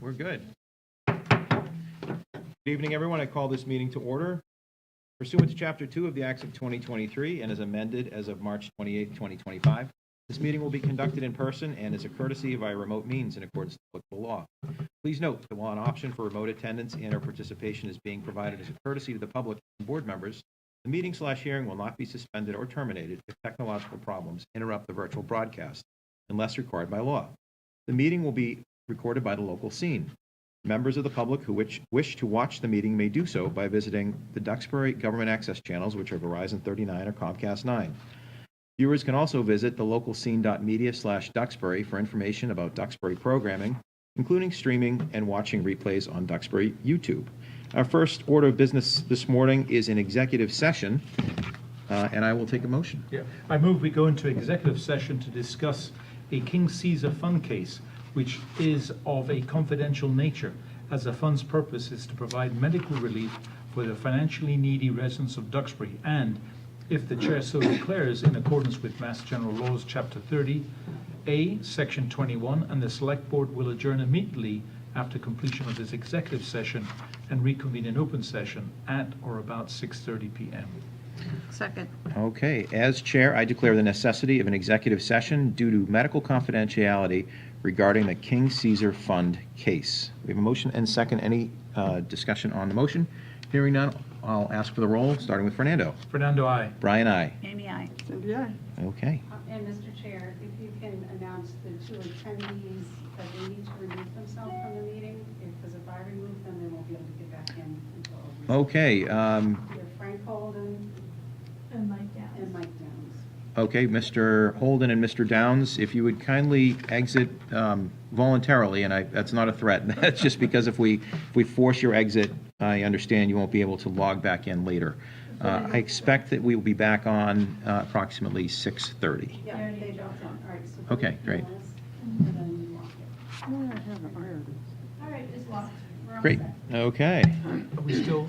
We're good. Good evening, everyone. I call this meeting to order. Pursuant to Chapter 2 of the Acts of 2023 and as amended as of March 28, 2025, this meeting will be conducted in person and as a courtesy via remote means in accordance with applicable law. Please note that while an option for remote attendance and/or participation is being provided as a courtesy to the public and board members, the meeting/hearing will not be suspended or terminated if technological problems interrupt the virtual broadcast, unless required by law. The meeting will be recorded by the local scene. Members of the public who wish to watch the meeting may do so by visiting the Duxbury government access channels, which are Verizon 39 or Comcast 9. Viewers can also visit the localscene.media/Duxbury for information about Duxbury programming, including streaming and watching replays on Duxbury YouTube. Our first order of business this morning is an executive session, and I will take a motion. Yeah, I move we go into executive session to discuss a King Caesar fund case, which is of a confidential nature, as the fund's purpose is to provide medical relief for the financially needy residents of Duxbury, and if the chair so declares, in accordance with Mass General Laws, Chapter 30A, Section 21, and the Select Board will adjourn immediately after completion of this executive session and reconvene in open session at or about 6:30 p.m. Second. Okay, as chair, I declare the necessity of an executive session due to medical confidentiality regarding the King Caesar Fund case. We have a motion and second. Any discussion on the motion? Hearing none, I'll ask for the roll, starting with Fernando. Fernando, aye. Brian, aye. Amy, aye. Cindy, aye. Okay. And Mr. Chair, if you can announce the two attendees that they need to remove themselves from the meeting, because if I remove them, they won't be able to get back in until. Okay. They're Frank Holden And Mike Downs. and Mike Downs. Okay, Mr. Holden and Mr. Downs, if you would kindly exit voluntarily, and that's not a threat. That's just because if we force your exit, I understand you won't be able to log back in later. I expect that we will be back on approximately 6:30. Yeah, they jumped in. All right, so. Okay, great. And then you lock it. Oh, I have it. Where it is. All right, it's locked. We're all Great. set. Okay. Are we still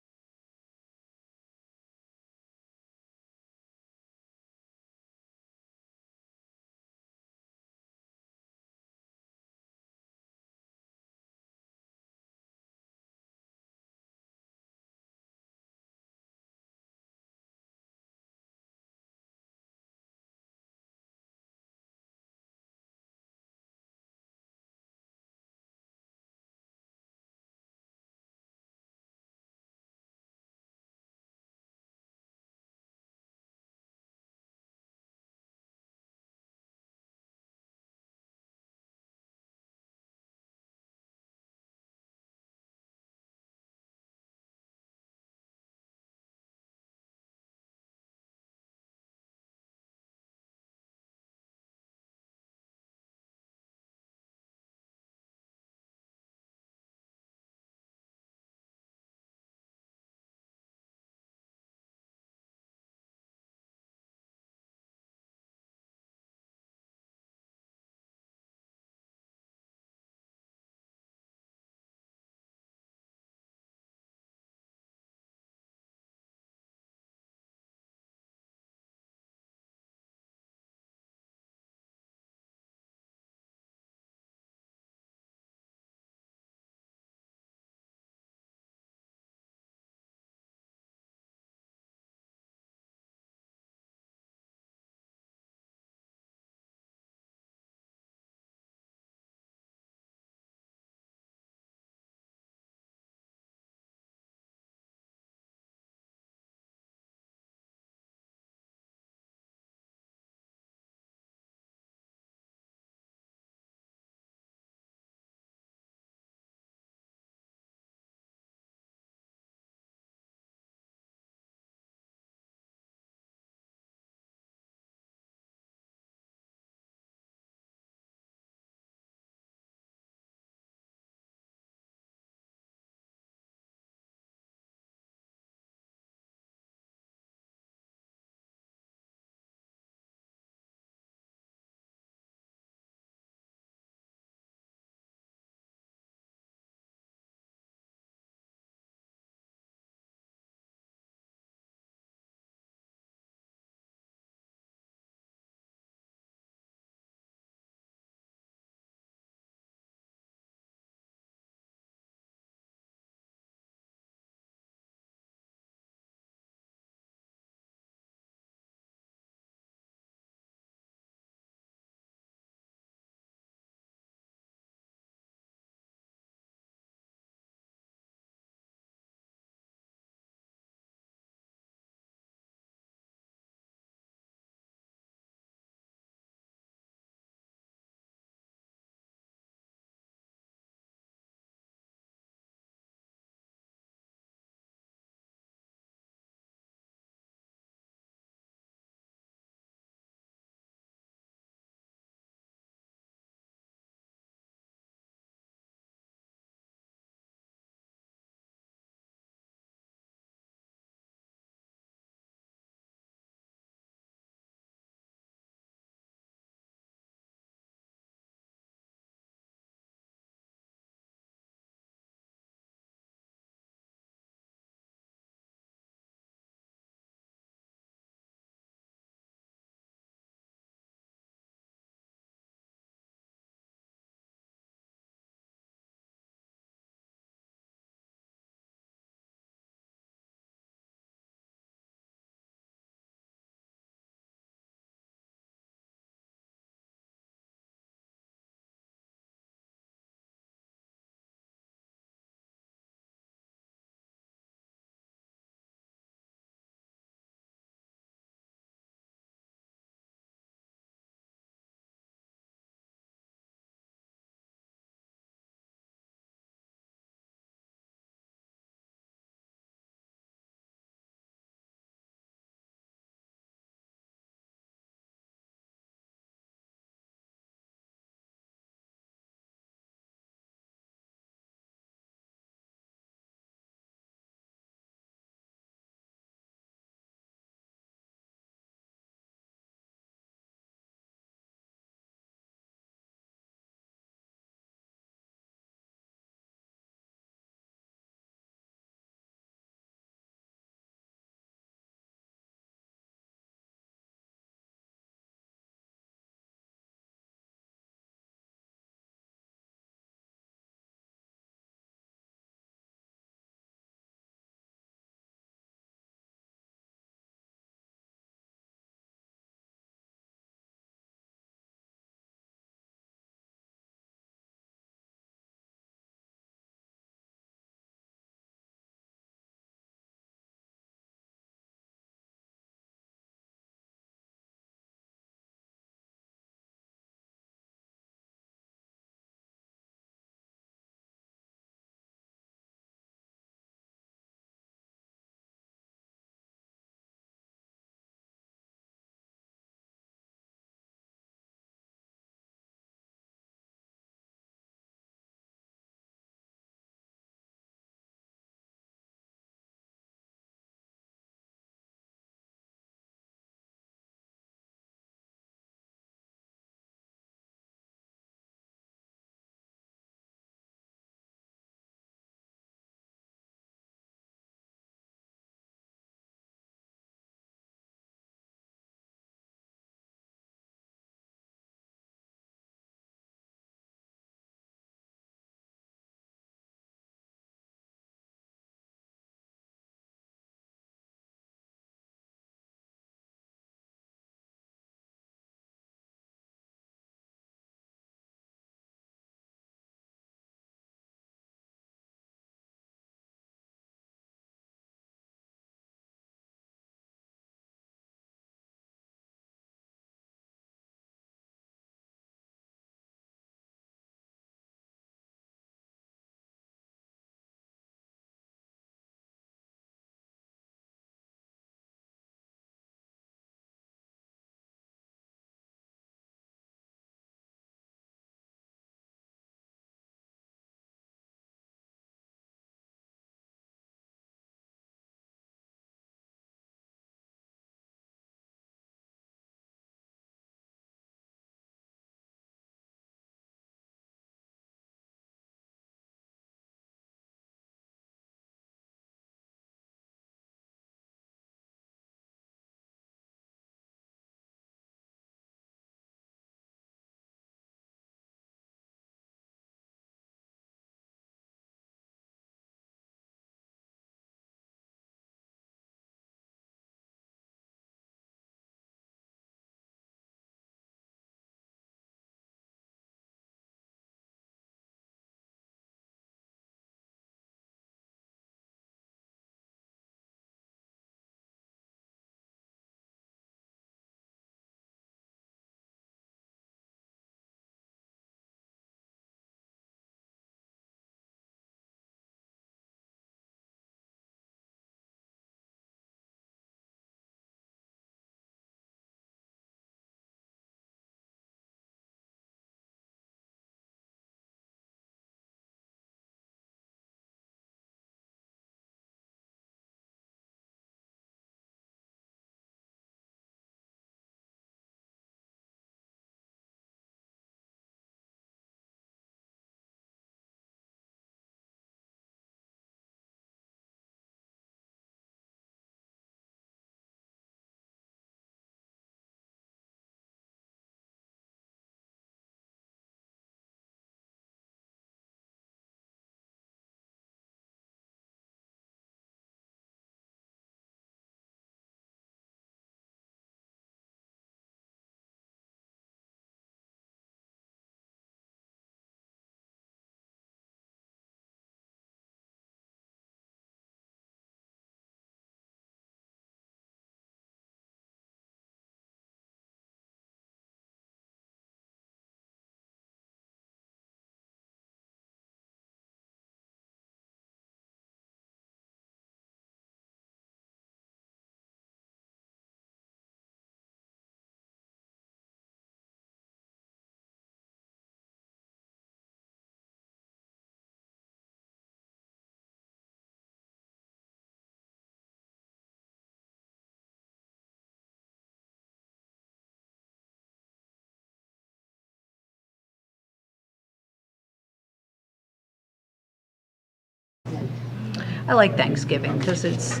I like Thanksgiving because it's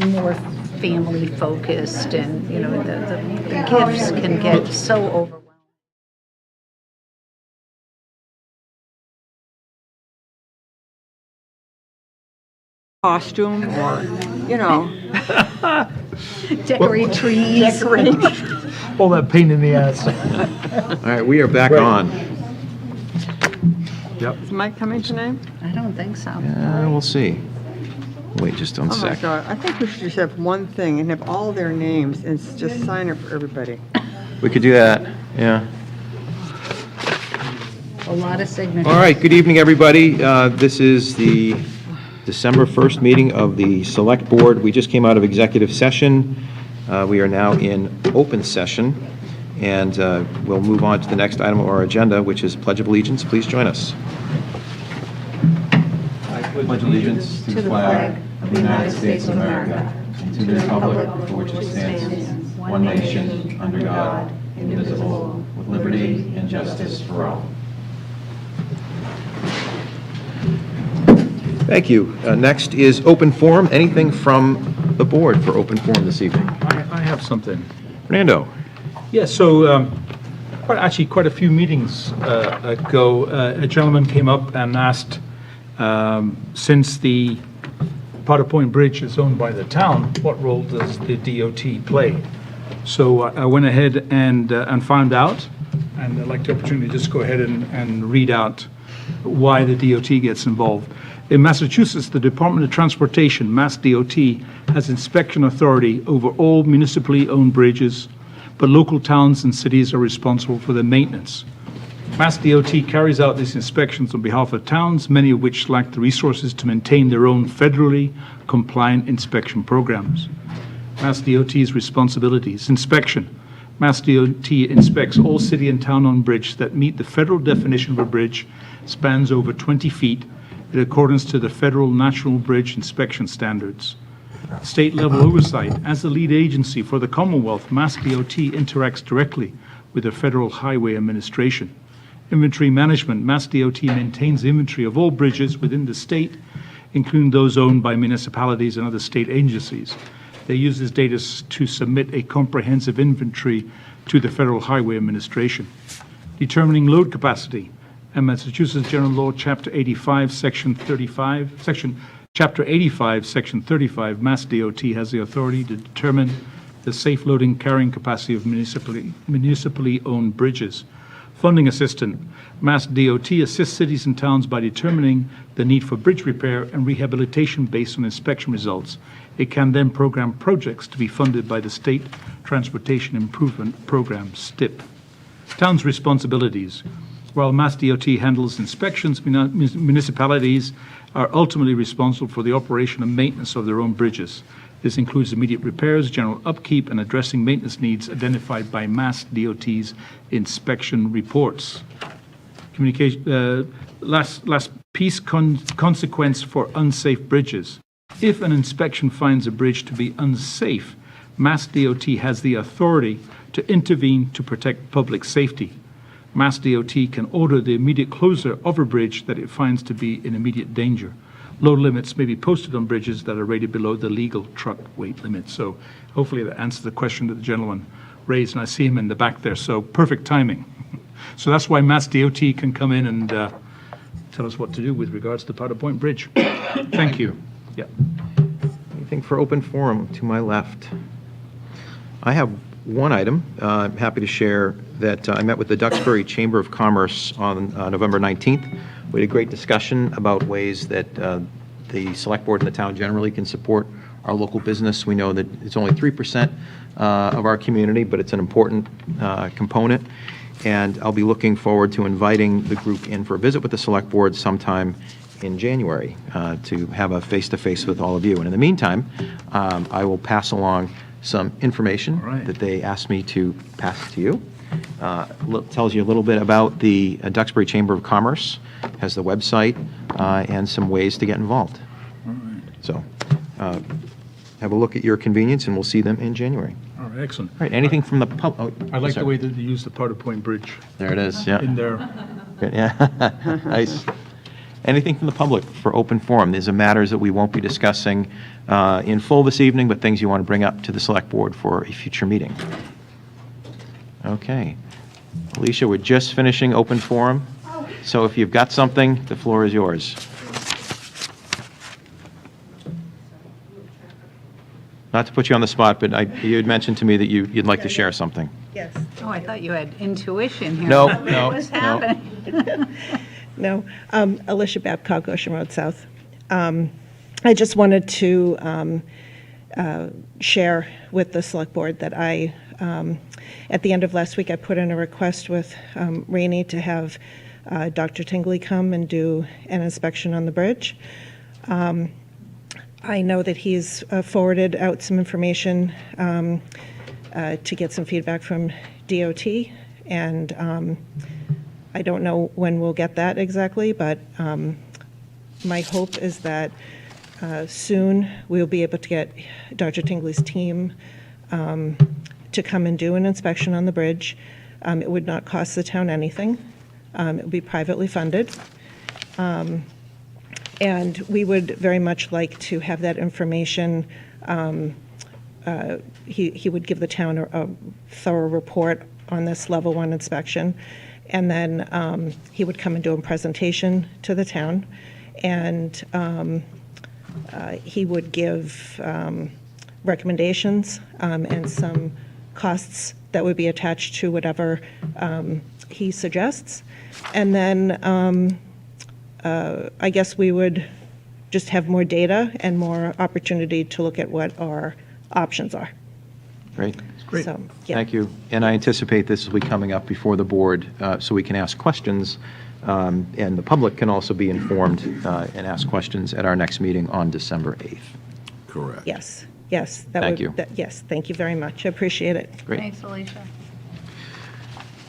more family focused and, you know, the gifts can get so overwhelming. Costume or, you know, Decorate trees. decorate. All that pain in the ass. All right, we are back Right. on. Yep. Is Mike coming tonight? I don't think so. We'll see. Wait just one Oh my sec. God, I think we should just have one thing and have all their names and just sign it for everybody. We could do that, yeah. A lot of signatures. All right, good evening, everybody. This is the December 1st meeting of the Select Board. We just came out of executive session. We are now in open session, and we'll move on to the next item of our agenda, which is Pledge of Allegiance. Please join us. I pledge allegiance to the flag of the United States of America and to the republic for which it stands, one nation, under God, indivisible, with liberty and justice for all. Thank you. Next is open forum. Anything from the board for open forum this evening? I have something. Fernando? Yeah, so quite a few meetings ago, a gentleman came up and asked, since the Potter Point Bridge is owned by the town, what role does the DOT play? So I went ahead and found out, and I'd like the opportunity to just go ahead and read out why the DOT gets involved. In Massachusetts, the Department of Transportation, Mass DOT, has inspection authority over all municipally owned bridges, but local towns and cities are responsible for their maintenance. Mass DOT carries out these inspections on behalf of towns, many of which lack the resources to maintain their own federally compliant inspection programs. Mass DOT's responsibilities. Inspection. Mass DOT inspects all city and town-owned bridges that meet the federal definition of a bridge spans over 20 feet in accordance to the federal National Bridge Inspection Standards. State-level oversight. As the lead agency for the Commonwealth, Mass DOT interacts directly with the Federal Highway Administration. Inventory management. Mass DOT maintains inventory of all bridges within the state, including those owned by municipalities and other state agencies. They use this data to submit a comprehensive inventory to the Federal Highway Administration. Determining load capacity. And Massachusetts General Law, Chapter 85, Section 35, Chapter 85, Section 35, Mass DOT has the authority to determine the safe loading carrying capacity of municipally owned bridges. Funding assistant. Mass DOT assists cities and towns by determining the need for bridge repair and rehabilitation based on inspection results. It can then program projects to be funded by the State Transportation Improvement Program, STIP. Towns' responsibilities. While Mass DOT handles inspections, municipalities are ultimately responsible for the operation and maintenance of their own bridges. This includes immediate repairs, general upkeep, and addressing maintenance needs identified by Mass DOT's inspection reports. Communication. Last piece, consequence for unsafe bridges. If an inspection finds a bridge to be unsafe, Mass DOT has the authority to intervene to protect public safety. Mass DOT can order the immediate closure of a bridge that it finds to be in immediate danger. Load limits may be posted on bridges that are rated below the legal truck weight limit. So hopefully that answers the question that the gentleman raised, and I see him in the back there, so perfect timing. So that's why Mass DOT can come in and tell us what to do with regards to the Powder Point Bridge. Thank you. Yeah. Anything for open forum to my left? I have one item. I'm happy to share that I met with the Duxbury Chamber of Commerce on November 19th. We had a great discussion about ways that the Select Board and the town generally can support our local business. We know that it's only 3% of our community, but it's an important component. And I'll be looking forward to inviting the group in for a visit with the Select Board sometime in January to have a face-to-face with all of you. And in the meantime, I will pass along some information that they asked me to pass to you. Tells you a little bit about the Duxbury Chamber of Commerce, has the website, and some ways to get involved. All right. So have a look at your convenience, and we'll see them in January. All right, excellent. All right, anything from the public? I like the way that they use the Powder Point Bridge There it is, yeah. in there. Yeah, nice. Anything from the public for open forum? These are matters that we won't be discussing in full this evening, but things you want to bring up to the Select Board for a future meeting. Okay. Alicia, we're just finishing open forum, so if you've got something, the floor is yours. Not to put you on the spot, but you had mentioned to me that you'd like to share something. Yes. Oh, I thought you had intuition here. No, What no, was no. happening? No. Alicia Babcock, Ocean Road South. I just wanted to share with the Select Board that at the end of last week, I put in a request with Rainey to have Dr. Tingley come and do an inspection on the bridge. I know that he's forwarded out some information to get some feedback from DOT, and I don't know when we'll get that exactly, but my hope is that soon we'll be able to get Dr. Tingley's team to come and do an inspection on the bridge. It would not cost the town anything. It would be privately funded. And we would very much like to have that information. He would give the town a thorough report on this level 1 inspection, and then he would come and do a presentation to the town, and he would give recommendations and some costs that would be attached to whatever he suggests. And then I guess we would just have more data and more opportunity to look at what our options are. Great. Great. So, yeah. Thank you. And I anticipate this will be coming up before the board, so we can ask questions, and the public can also be informed and ask questions at our next meeting on December 8th. Correct. Yes, yes. Thank you. Yes, thank you very much. I appreciate it. Great. Thanks, Alicia.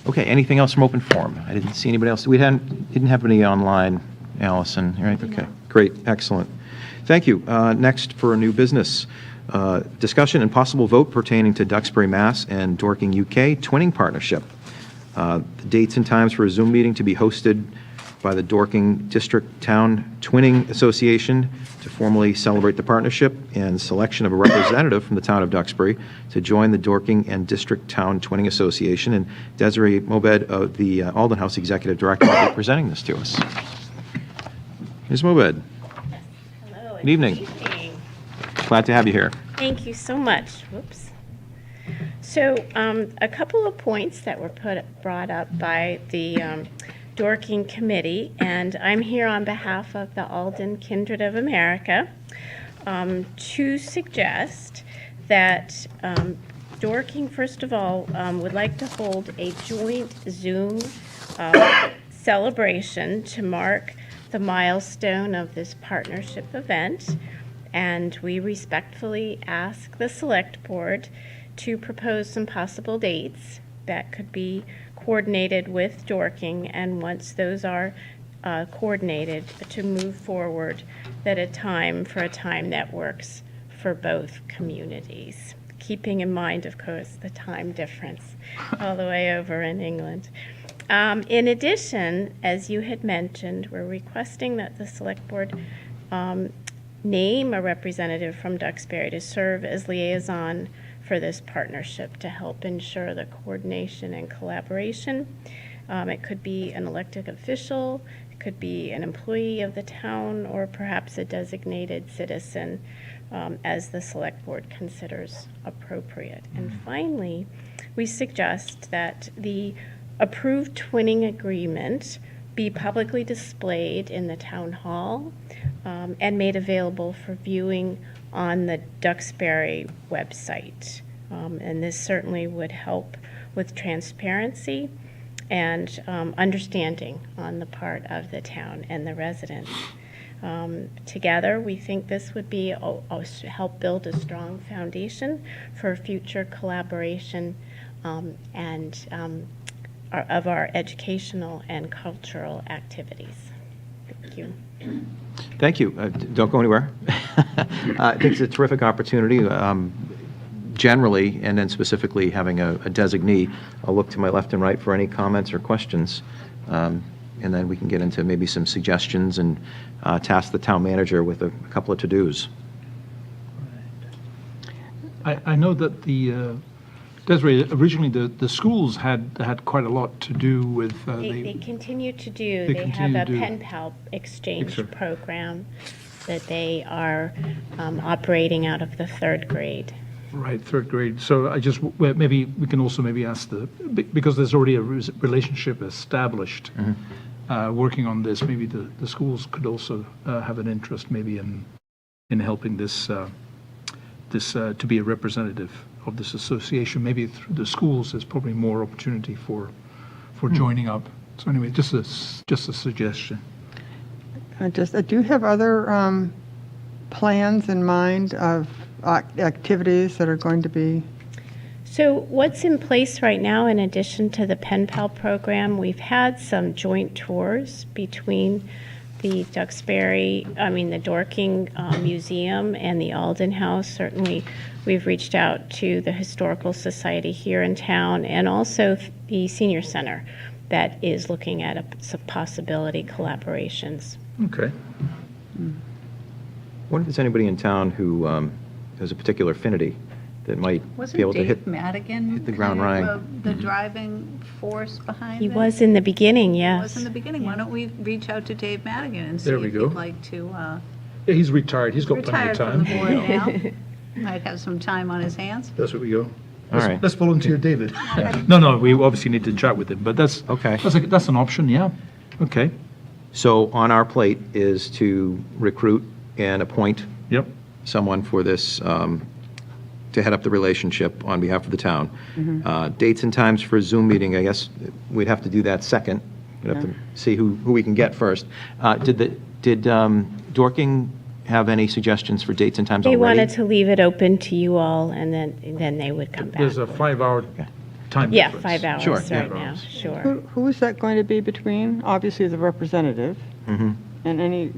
Okay, anything else from open forum? I didn't see anybody else. We didn't have any online, Allison, right? Okay, great, excellent. Thank you. Next, for new business, discussion and possible vote pertaining to Duxbury, Mass. and Dorking, UK twinning partnership. The dates and times for a Zoom meeting to be hosted by the Dorking District Town Twinning Association to formally celebrate the partnership, and selection of a representative from the town of Duxbury to join the Dorking and District Town Twinning Association. And Desiree Mobed, the Alden House Executive Director, will be presenting this to us. Ms. Mobed. Hello. Good evening. Glad to have you here. Thank you so much. Whoops. So a couple of points that were brought up by the Dorking Committee, and I'm here on behalf of the Alden Kindred of America to suggest that Dorking, first of all, would like to hold a joint Zoom celebration to mark the milestone of this partnership event, and we respectfully ask the Select Board to propose some possible dates that could be coordinated with Dorking, and once those are coordinated, to move forward at a time that works for both communities, keeping in mind, of course, the time difference all the way over in England. In addition, as you had mentioned, we're requesting that the Select Board name a representative from Duxbury to serve as liaison for this partnership to help ensure the coordination and collaboration. It could be an elected official, it could be an employee of the town, or perhaps a designated citizen, as the Select Board considers appropriate. And finally, we suggest that the approved twinning agreement be publicly displayed in the town hall and made available for viewing on the Duxbury website. And this certainly would help with transparency and understanding on the part of the town and the residents. Together, we think this would be help build a strong foundation for future collaboration and of our educational and cultural activities. Thank you. Thank you. Don't go anywhere. I think it's a terrific opportunity. Generally, and then specifically having a designee. I'll look to my left and right for any comments or questions. and then we can get into maybe some suggestions and task the town manager with a couple of to-dos. I know that the, Desiree, originally the schools had quite a lot to do with. They continue to do. They They have continue a to do. pen pal exchange Sure. program that they are operating out of the third grade. Right, third grade. So I just, well, maybe we can also maybe ask because there's already a relationship established, working on this, maybe the schools could also have an interest maybe in helping this, to be a representative of this association. Maybe through the schools, there's probably more opportunity for joining up. So anyway, just a suggestion. Do you have other plans in mind of activities that are going to be? So what's in place right now, in addition to the pen pal program, we've had some joint tours between the the Dorking Museum and the Alden House. Certainly, we've reached out to the Historical Society here in town and also the Senior Center that is looking at some possibility collaborations. Okay. I wonder if there's anybody in town who has a particular affinity that might be able to hit. Madigan hit the ground kind of, running. the driving force behind He this? was in the beginning, He yes. was in the beginning. Why don't we reach out to Dave Madigan and see There if we he'd go. like to Yeah, he's retired. He's got plenty of retire from time. the board now? Might have some time on his hands. That's what we go. All right. Let's volunteer David. No, we obviously need to chat with him, but that's Okay. That's an option. Yeah. Okay. So on our plate is to recruit and appoint Yep. someone for this, to head up the relationship on behalf of the town. Dates and times for a Zoom meeting, I guess we'd have to do that second. We'd have to see who we can get first. Did Dorking have any suggestions for dates and times They already? wanted to leave it open to you all, and then they would come back. There's a 5-hour time Yeah, difference. 5 hours Sure. right Yeah. now, sure. Who is that going to be between? Obviously, the representative. And any,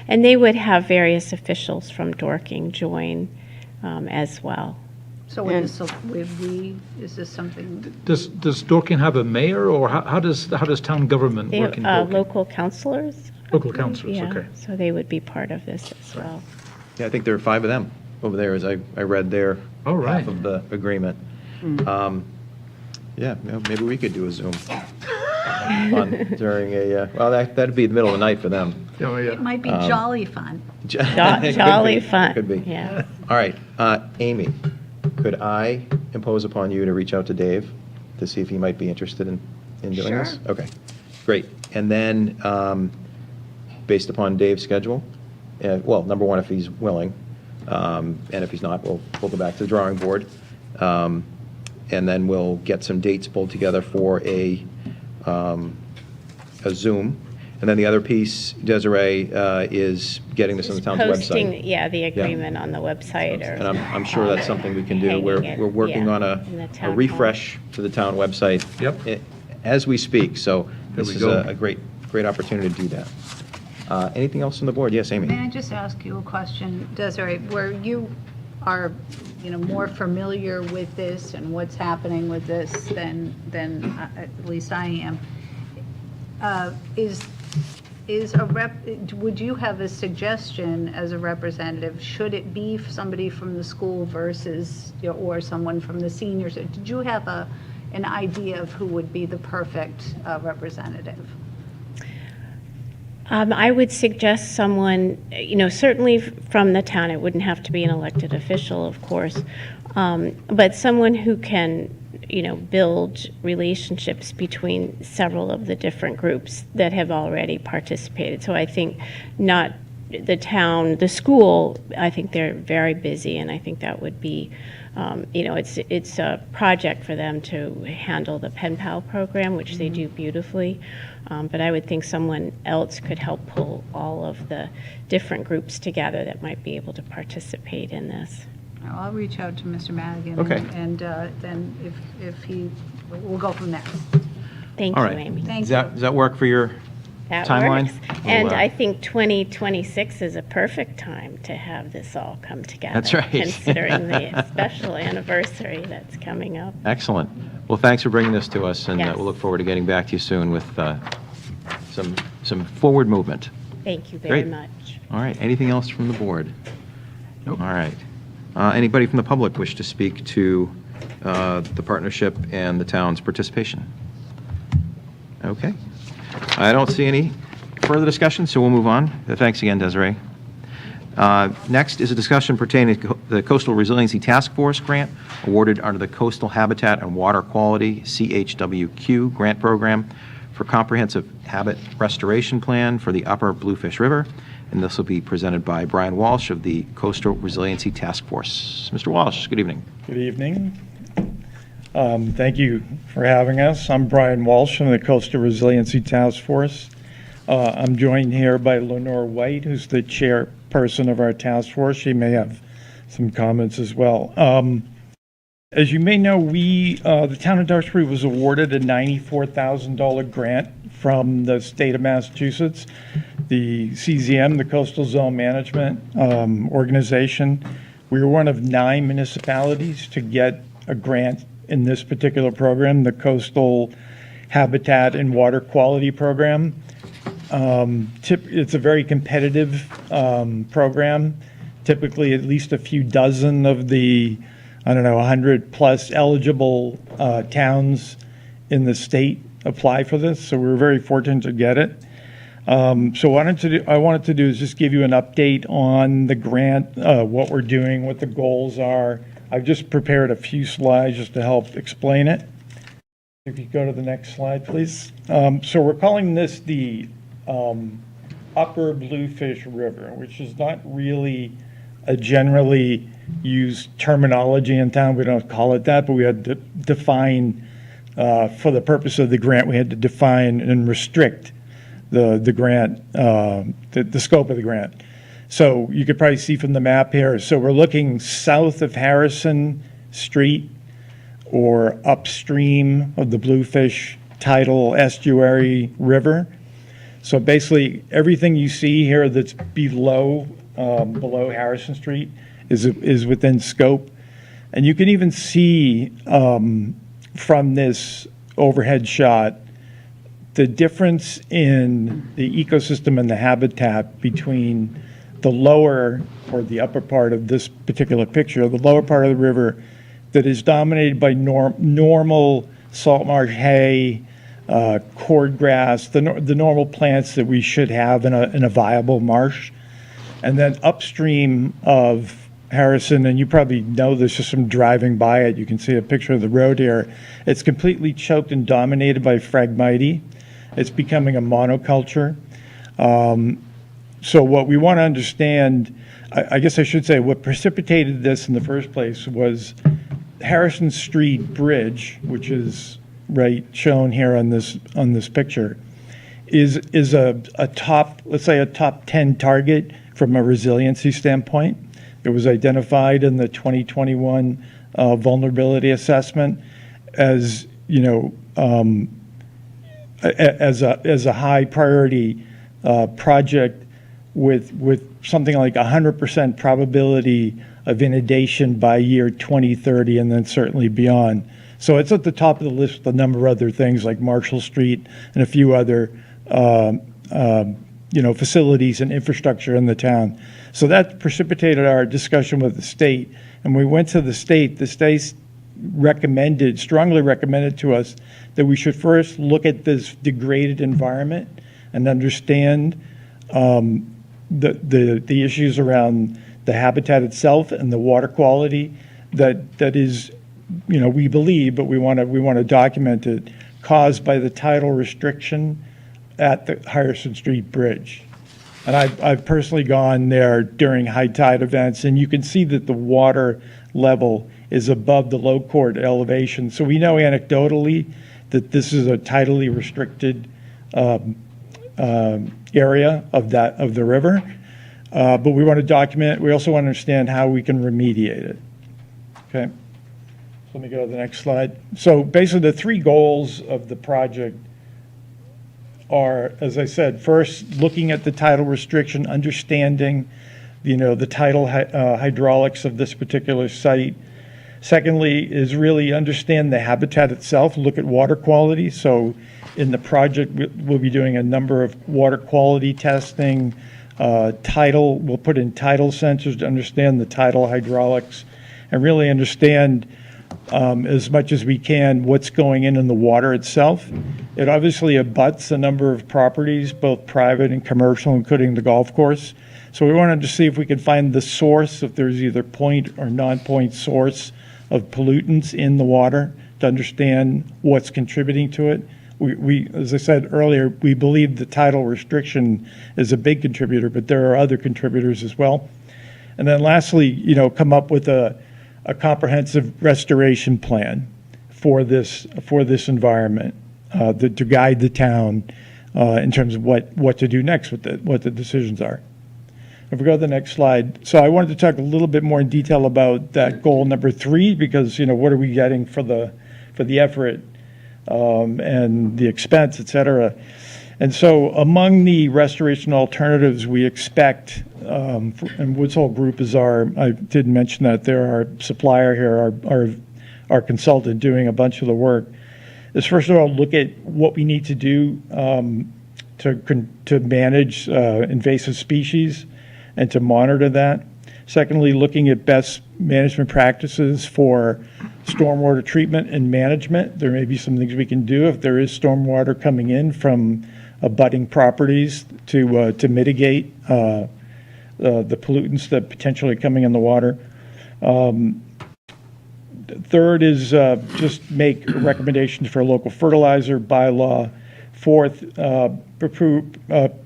And they would have various officials from Dorking join as well. So is this something, Does Dorking have a mayor, or how does town government They work in have Dorking? local counselors. Local councillors, Yeah, okay. so they would be part of this as well. Yeah, I think there are 5 of them over there, as I read their Oh, right. half of the agreement. Yeah, maybe we could do a Zoom during a, well, that'd be the middle of the night for them. Oh, yeah. it might be jolly fun. It could Jolly be, fun. Could be. Yeah. All right, Amy, could I impose upon you to reach out to Dave to see if he might be interested in doing this? Sure. Okay, great. And then, based upon Dave's schedule, well, number one, if he's willing, and if he's not, we'll go back to the drawing board. And then we'll get some dates pulled together for a Zoom. And then the other piece, Desiree, is getting this on the town's Posting, website. yeah, the agreement on the website or. And I'm sure that's something we can do. hanging We're it, working yeah, on in the a town hall. refresh to the town website. Yep. As we speak, so this we is go. a great opportunity to do that. Anything else on the board? Yes, Amy? May I just ask you a question, Desiree, where you are, more familiar with this and what's happening with this than at least I am, would you have a suggestion as a representative? Should it be somebody from the school versus, or someone from the seniors? Did you have an idea of who would be the perfect representative? I would suggest someone, certainly from the town. It wouldn't have to be an elected official, of course, but someone who can, build relationships between several of the different groups that have already participated. So I think not the town, the school, I think they're very busy, and I think that would be, it's a project for them to handle the Pen Pal program, which they do beautifully. But I would think someone else could help pull all of the different groups together that might be able to participate in this. I'll reach out to Mr. Madigan. Okay. And then if he, we'll go from there. Thank All you, right. Amy. Thank Does that work for your That timeline? works. And We'll, I think 2026 is a perfect time to have this all come together. That's right. Considering the special anniversary that's coming up. Excellent. Well, thanks for bringing this to us, and Yes. we'll look forward to getting back to you soon with some forward movement. Thank you very Great. much. All right, anything else from the board? Nope. All right. Anybody from the public wish to speak to the partnership and the town's participation? Okay. I don't see any further discussion, so we'll move on. Thanks again, Desiree. Next is a discussion pertaining to the Coastal Resiliency Task Force grant awarded under the Coastal Habitat and Water Quality CHWQ grant program for comprehensive habit restoration plan for the Upper Bluefish River. And this will be presented by Brian Walsh of the Coastal Resiliency Task Force. Mr. Walsh, good evening. Good evening. Thank you for having us. I'm Brian Walsh from the Coastal Resiliency Task Force. I'm joined here by Lenore White, who's the chairperson of our task force. She may have some comments as well. As you may know, the town of Duxbury was awarded a $94,000 grant from the state of Massachusetts, the CZM, the Coastal Zone Management Organization. We were one of 9 municipalities to get a grant in this particular program, the Coastal Habitat and Water Quality Program. It's a very competitive program. Typically, at least a few dozen of the, 100 plus eligible towns in the state apply for this, so we were very fortunate to get it. So what I wanted to do is just give you an update on the grant, what we're doing, what the goals are. I've just prepared a few slides just to help explain it. If you go to the next slide, please. So we're calling this the Upper Bluefish River, which is not really a generally used terminology in town. We don't call it that, but we had to define, for the purpose of the grant, we had to define and restrict the grant, the scope of the grant. So you could probably see from the map here. So we're looking south of Harrison Street or upstream of the Bluefish Tidal Estuary River. So basically, everything you see here that's below Harrison Street is within scope. And you can even see from this overhead shot the difference in the ecosystem and the habitat between the lower or the upper part of this particular picture, the lower part of the river that is dominated by normal salt marsh hay, cordgrass, the normal plants that we should have in a viable marsh. And then upstream of Harrison, and you probably know this just from driving by it, you can see a picture of the road here. It's completely choked and dominated by Phragmites. It's becoming a monoculture. So what we want to understand, I guess I should say, what precipitated this in the first place was Harrison Street Bridge, which is right shown here on this picture, is a top, let's say a top 10 target from a resiliency standpoint. It was identified in the 2021 vulnerability assessment as, as a high priority project with something like 100% probability of inundation by year 2030 and then certainly beyond. So it's at the top of the list with a number of other things like Marshall Street and a few other facilities and infrastructure in the town. So that precipitated our discussion with the state. And we went to the state strongly recommended to us that we should first look at this degraded environment and understand the issues around the habitat itself and the water quality that is, we believe, but we want to document it, caused by the tidal restriction at the Harrison Street Bridge. And I've personally gone there during high tide events, and you can see that the water level is above the low court elevation. So we know anecdotally that this is a tidally restricted area of the river, but we want to document. We also want to understand how we can remediate it. Okay, so let me go to the next slide. So basically, the 3 goals of the project are, as I said, first looking at the tidal restriction, understanding, the tidal hydraulics of this particular site. Secondly, is really understand the habitat itself, look at water quality. So In the project, we'll be doing a number of water quality testing, we'll put in tidal sensors to understand the tidal hydraulics and really understand as much as we can what's going in the water itself. It obviously abuts a number of properties, both private and commercial, including the golf course. So we wanted to see if we could find the source, if there's either point or non-point source of pollutants in the water, to understand what's contributing to it. We, as I said earlier, we believe the tidal restriction is a big contributor, but there are other contributors as well. And then lastly, come up with a comprehensive restoration plan for this environment to guide the town in terms of what to do next with it, what the decisions are. If we go to the next slide. So I wanted to talk a little bit more in detail about that goal number 3, because what are we getting for the effort and the expense, et cetera. And so among the restoration alternatives we expect, and Woods Hole Group is I did mention that they're our supplier here, our consultant doing a bunch of the work, is first of all, look at what we need to do to manage invasive species and to monitor that. Secondly, looking at best management practices for stormwater treatment and management. There may be some things we can do if there is stormwater coming in from abutting properties to mitigate the pollutants that potentially are coming in the water. Third is just make recommendations for a local fertilizer bylaw. Fourth,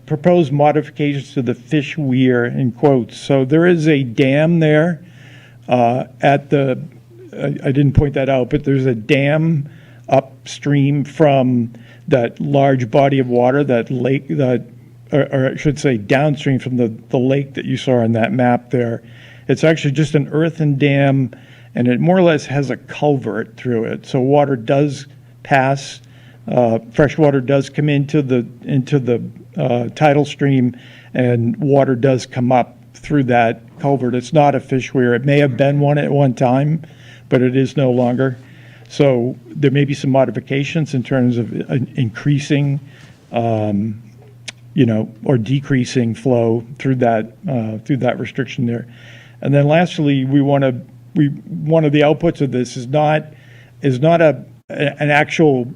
propose modifications to the fish weir, in quotes. So there is a dam there at the, I didn't point that out, but there's a dam upstream from that large body of water, that lake, or I should say downstream from the lake that you saw on that map there. It's actually just an earthen dam, and it more or less has a culvert through it. So water does pass. Fresh water does come into the tidal stream, and water does come up through that culvert. It's not a fish weir. It may have been one at one time, but it is no longer. So there may be some modifications in terms of increasing, or decreasing flow through that restriction there. And then lastly, one of the outputs of this is not an actual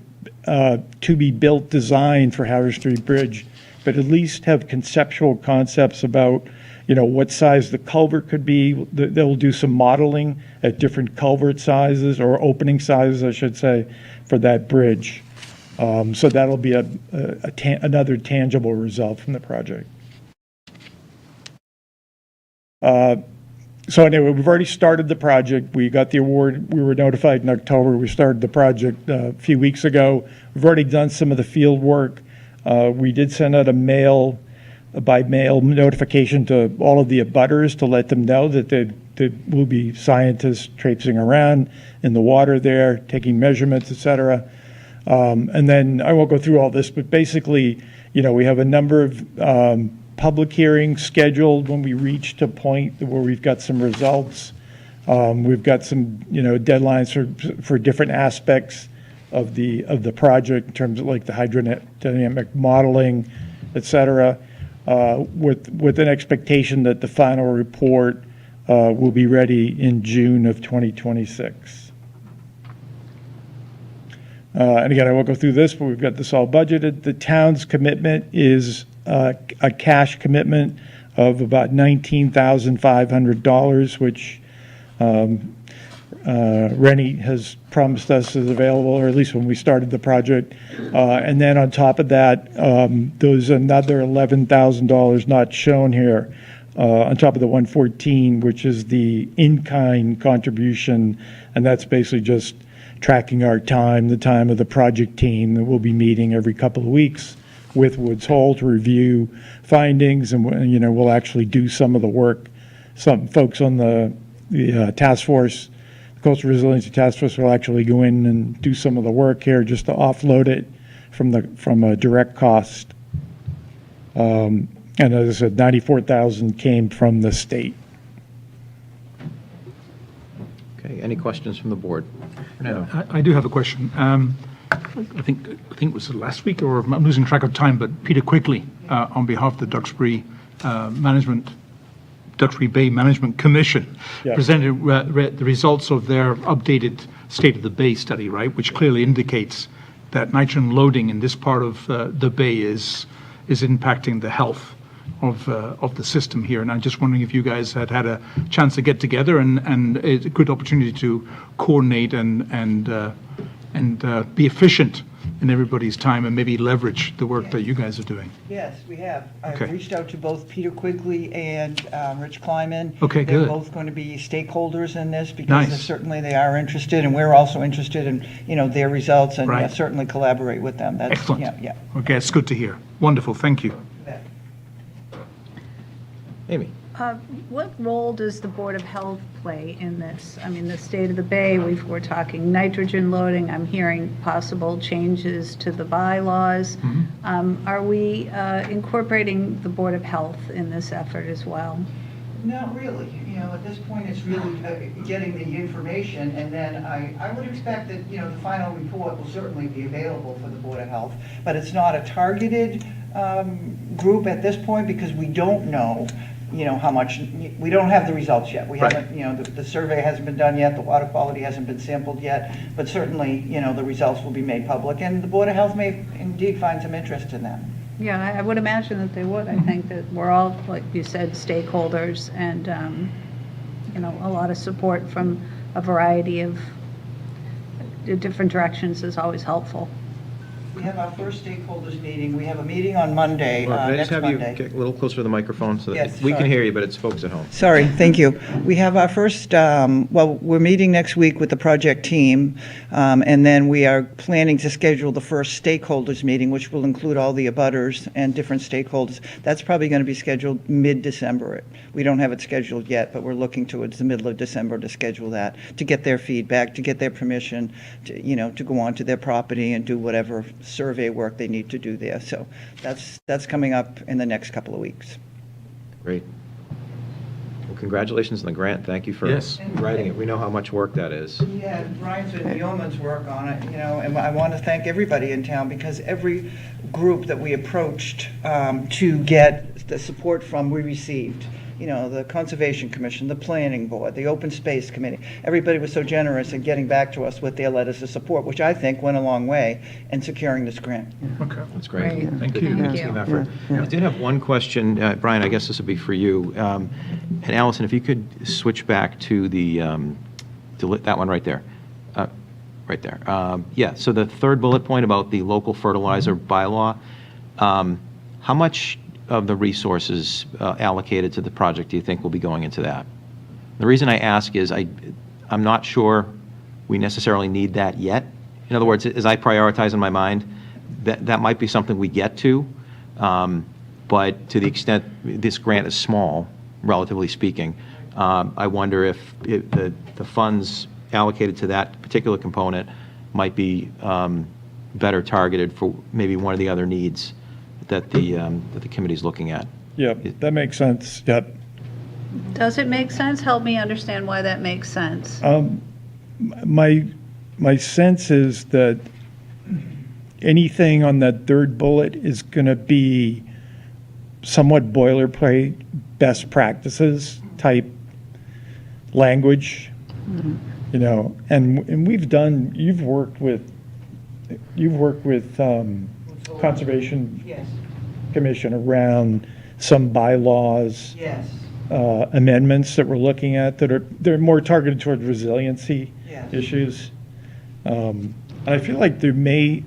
to be built design for Howard Street Bridge, but at least have conceptual concepts about what size the culvert could be. They'll do some modeling at different culvert sizes, or opening sizes, I should say, for that bridge. So that'll be another tangible result from the project. So anyway, we've already started the project. We got the award. We were notified in October. We started the project a few weeks ago. We've already done some of the field work. We did send out by mail notification to all of the abutters to let them know that there will be scientists traipsing around in the water there, taking measurements, et cetera. And then I won't go through all this, but basically, we have a number of public hearings scheduled when we reach a point where we've got some results. We've got some, deadlines for different aspects of the project in terms of like the hydrodynamic modeling, et cetera, with an expectation that the final report will be ready in June of 2026. And again, I won't go through this, but we've got this all budgeted. The town's commitment is a cash commitment of about $19,500, which Rennie has promised us is available, or at least when we started the project. And then on top of that, there's another $11,000 not shown here on top of the 114, which is the in-kind contribution, and that's basically just tracking our time, the time of the project team that will be meeting every couple of weeks with Woods Hole to review findings, and we'll actually do some of the work. Some folks on the task force, the Coastal Resiliency Task Force, will actually go in and do some of the work here just to offload it from a direct cost. And as I said, $94,000 came from the state. Okay, any questions from the board? Fernando. I do have a question. I think it was last week, or I'm losing track of time, but Peter Quigley, on behalf of the Duxbury Bay Management Commission, Yeah. presented the results of their updated State of the Bay study, right, which clearly indicates that nitrogen loading in this part of the bay is impacting the health of the system here. And I'm just wondering if you guys had a chance to get together and it's a good opportunity to coordinate and be efficient in everybody's time and maybe leverage the work that you guys are doing. Yes, we have. I've Okay. reached out to both Peter Quigley and Rich Kleiman. Okay, They're good. both going to be stakeholders in this because Nice. certainly they are interested, and we're also interested in, their results and Right. certainly collaborate with them. That's, Excellent. Yeah. Okay, it's good to hear. Wonderful, thank you. Amy? What role does the Board of Health play in this? I mean, the State of the Bay, we're talking nitrogen loading, I'm hearing possible changes to the bylaws. Are we incorporating the Board of Health in this effort as well? Not really. At this point, it's really getting the information, and then I would expect that, the final report will certainly be available for the Board of Health, but it's not a targeted group at this point because we don't know, how much, we don't have the results yet. We Right. haven't, the survey hasn't been done yet, the water quality hasn't been sampled yet, but certainly, the results will be made public, and the Board of Health may indeed find some interest in them. Yeah, I would imagine that they would. I think that we're all, like you said, stakeholders and, a lot of support from a variety of different directions is always helpful. We have our first stakeholders meeting. We have a meeting on Monday, Can I next just have you Monday. get a little closer to the microphone so that Yes, we can sorry. hear you, but it's folks at home. Sorry, thank you. We have our first, we're meeting next week with the project team, and then we are planning to schedule the first stakeholders meeting, which will include all the abutters and different stakeholders. That's probably going to be scheduled mid-December. We don't have it scheduled yet, but we're looking towards the middle of December to schedule that, to get their feedback, to get their permission, to go onto their property and do whatever survey work they need to do there. So that's coming up in the next couple of weeks. Great. Well, congratulations on the grant. Thank you for Yes. writing it. We know how much work that is. Yeah, Brian's and Yeoman's work on it, and I want to thank everybody in town because every group that we approached to get the support from, we received. The Conservation Commission, the Planning Board, the Open Space Committee. Everybody was so generous in getting back to us with their letters of support, which I think went a long way in securing this grant. Okay. That's great. Great. Thank Good- you. good Thank team you. effort. Yeah, yeah. I did have one question, Brian, I guess this would be for you. And Allison, if you could switch back to that one right there. Right there. Yeah, so the third bullet point about the local fertilizer bylaw, how much of the resources allocated to the project do you think will be going into that? The reason I ask is I'm not sure we necessarily need that yet. In other words, as I prioritize in my mind, that might be something we get to, but to the extent this grant is small, relatively speaking, I wonder if the funds allocated to that particular component might be better targeted for maybe one of the other needs that the committee's looking at. Yeah, that makes sense. Yep. Does it make sense? Help me understand why that makes sense. My sense is that anything on that third bullet is going to be somewhat boilerplate, best practices type language, and we've done. You've worked with Conservation Yes, Commission around some bylaws yes, amendments that we're looking at they're more targeted toward resiliency Yes. issues. And I feel like there may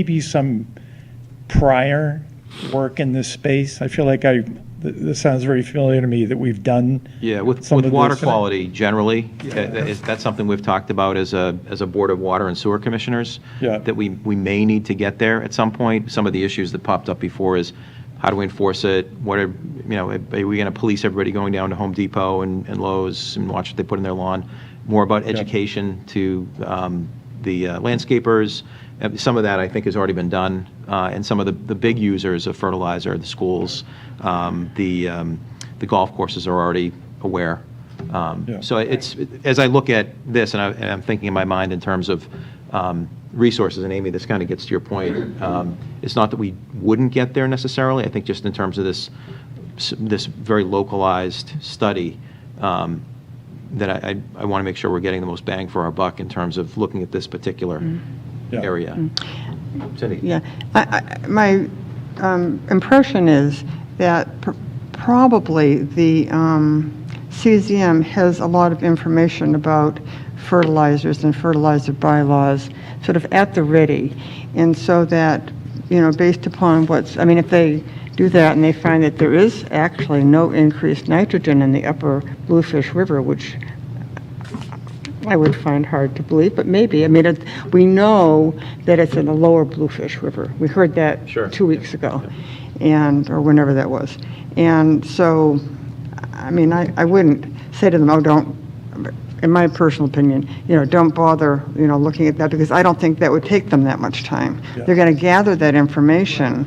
be some prior work in this space. I feel like this sounds very familiar to me that we've done. Yeah, with some of water this. quality generally, that's something we've talked about as a Board of Water and Sewer Commissioners, Yeah. that we may need to get there at some point. Some of the issues that popped up before is how do we enforce it? Are we going to police everybody going down to Home Depot and Lowe's and watch what they put in their lawn? More about education to the landscapers. Some of that, I think, has already been done. And some of the big users of fertilizer, the schools, the golf courses are already aware. Yeah. So as I look at this, and I'm thinking in my mind in terms of resources, and Amy, this kind of gets to your point. It's not that we wouldn't get there necessarily. I think just in terms of this very localized study, that I want to make sure we're getting the most bang for our buck in terms of looking at this particular area. Cindy? Yeah, my impression is that probably the CZM has a lot of information about fertilizers and fertilizer bylaws sort of at the ready. And so that, based upon if they do that and they find that there is actually no increased nitrogen in the upper Bluefish River, which I would find hard to believe, but maybe. We know that it's in the lower Bluefish River. We heard that 2 weeks ago, or whenever that was. And so, I wouldn't say to them, oh, don't, in my personal opinion, don't bother, looking at that, because I don't think that would take them that much time. Yeah. They're going to gather that information,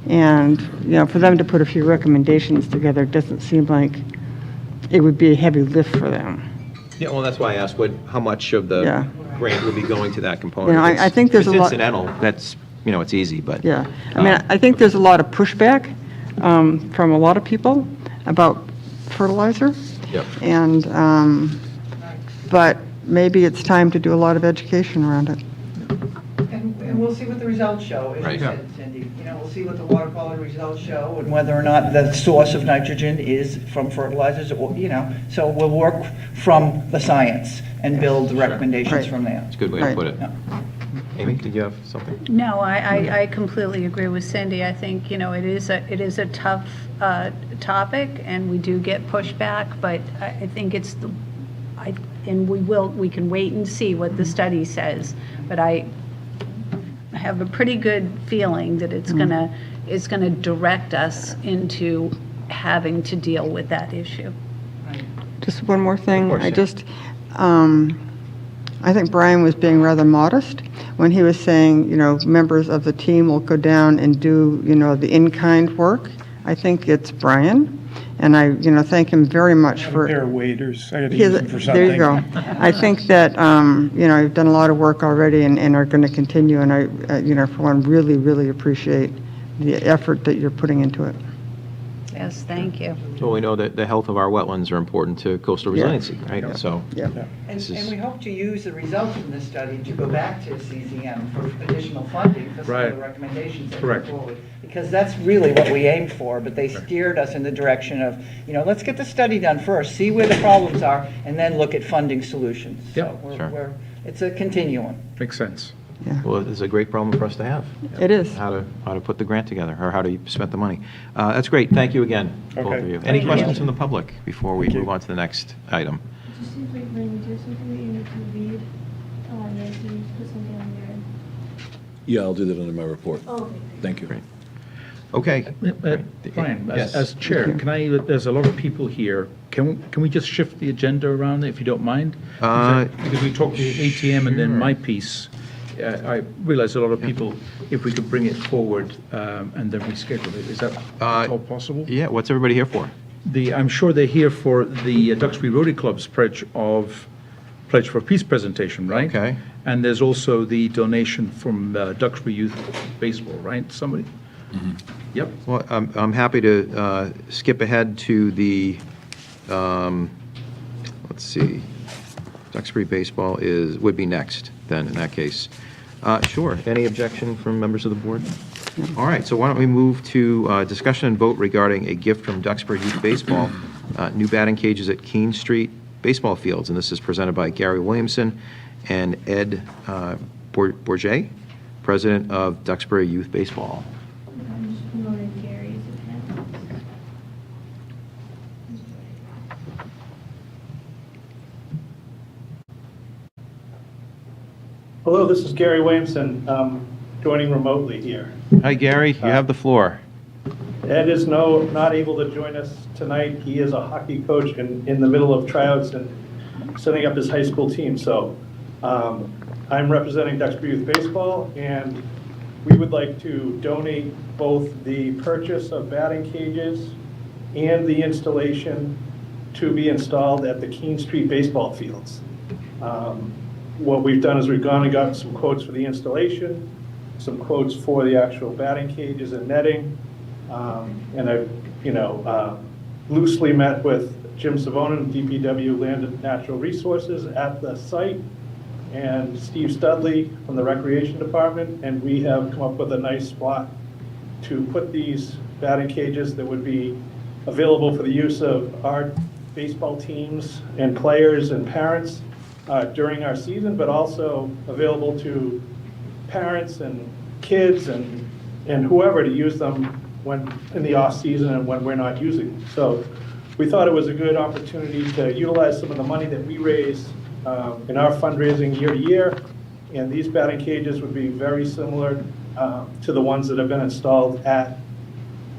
and, for them to put a few recommendations together doesn't seem like it would be a heavy lift for them. Yeah, well, that's why I asked how much of the grant would be going to that component. I think there's if a it's lot. incidental, that's, it's easy, but. Yeah, I think there's a lot of pushback from a lot of people about fertilizer. Yep. And, but maybe it's time to do a lot of education around it. And we'll see what the results show, as Right. you said, Cindy. We'll see what the water quality results show and whether or not the source of nitrogen is from fertilizers or, so we'll work from the science and build the recommendations Right. from there. It's a good way to put it. Amy, did you have something? No, I completely agree with Cindy. I think, it is a tough topic, and we do get pushback, but I think we can wait and see what the study says, but I have a pretty good feeling that it's gonna direct us into having to deal with that issue. Just one more thing. Of course, I think Brian was being rather modest when he was saying, members of the team will go down and do, the in-kind work. I think it's Brian, and I, thank him very much for. Pair of waders. I got to use them for something. There you go. I think that, you've done a lot of work already and are going to continue, and I, for one, really, really appreciate the effort that you're putting into it. Yes, thank you. Well, we know that the health of our wetlands are important to coastal resiliency, right? So. Yeah. And This is- and we hope to use the results from this study to go back to CZM for additional funding for some of the Right. recommendations that Correct. come forward. Because that's really what we aimed for, but they steered us in the direction of, let's get the study done first, see where the problems are, and then look at funding solutions. Yep. So Sure. it's a continuum. Makes sense. Well, it's a great problem for us to have. It is. How to put the grant together, or how to spend the money. That's great. Thank you again, both Okay. of you. Any Thank you. questions from the public before we Thank you. move on to the next item? It just seems like when you do something that you need to read, Nancy, you put something on there. Yeah, I'll do that under my report. Oh, okay. Thank you. Great. Okay. Brian, Yes. as chair, there's a lot of people here. Can we just shift the agenda around, if you don't mind? Because we talked the ATM and then sure. my piece. I realize a lot of people, if we could bring it forward and then reschedule it, is that at all possible? Yeah, what's everybody here for? I'm sure they're here for the Duxbury Rotary Club's Pledge for Peace presentation, right? Okay. And there's also the donation from Duxbury Youth Baseball, right? Somebody? Yep. Well, I'm happy to skip ahead to the, let's see, Duxbury Baseball would be next, then, in that case. Sure. Any objection from members of the board? All right, so why don't we move to discussion and vote regarding a gift from Duxbury Youth Baseball, new batting cages at Keene Street Baseball Fields, and this is presented by Gary Williamson and Ed Bourget, president of Duxbury Youth Baseball. I'm just promoting Gary's attendance. Hello, this is Gary Williamson, joining remotely here. Hi, Gary, you have the floor. Ed is not able to join us tonight. He is a hockey coach in the middle of tryouts and setting up his high school team. So I'm representing Duxbury Youth Baseball, and we would like to donate both the purchase of batting cages and the installation to be installed at the Keene Street baseball fields. what we've done is we've gone and gotten some quotes for the installation, some quotes for the actual batting cages and netting, and I've, loosely met with Jim Savonin, DPW Land and Natural Resources at the site, and Steve Studley from the Recreation Department, and we have come up with a nice spot to put these batting cages that would be available for the use of our baseball teams and players and parents during our season, but also available to parents and kids and whoever to use them when in the off season and when we're not using them. So we thought it was a good opportunity to utilize some of the money that we raise in our fundraising year to year, and these batting cages would be very similar to the ones that have been installed at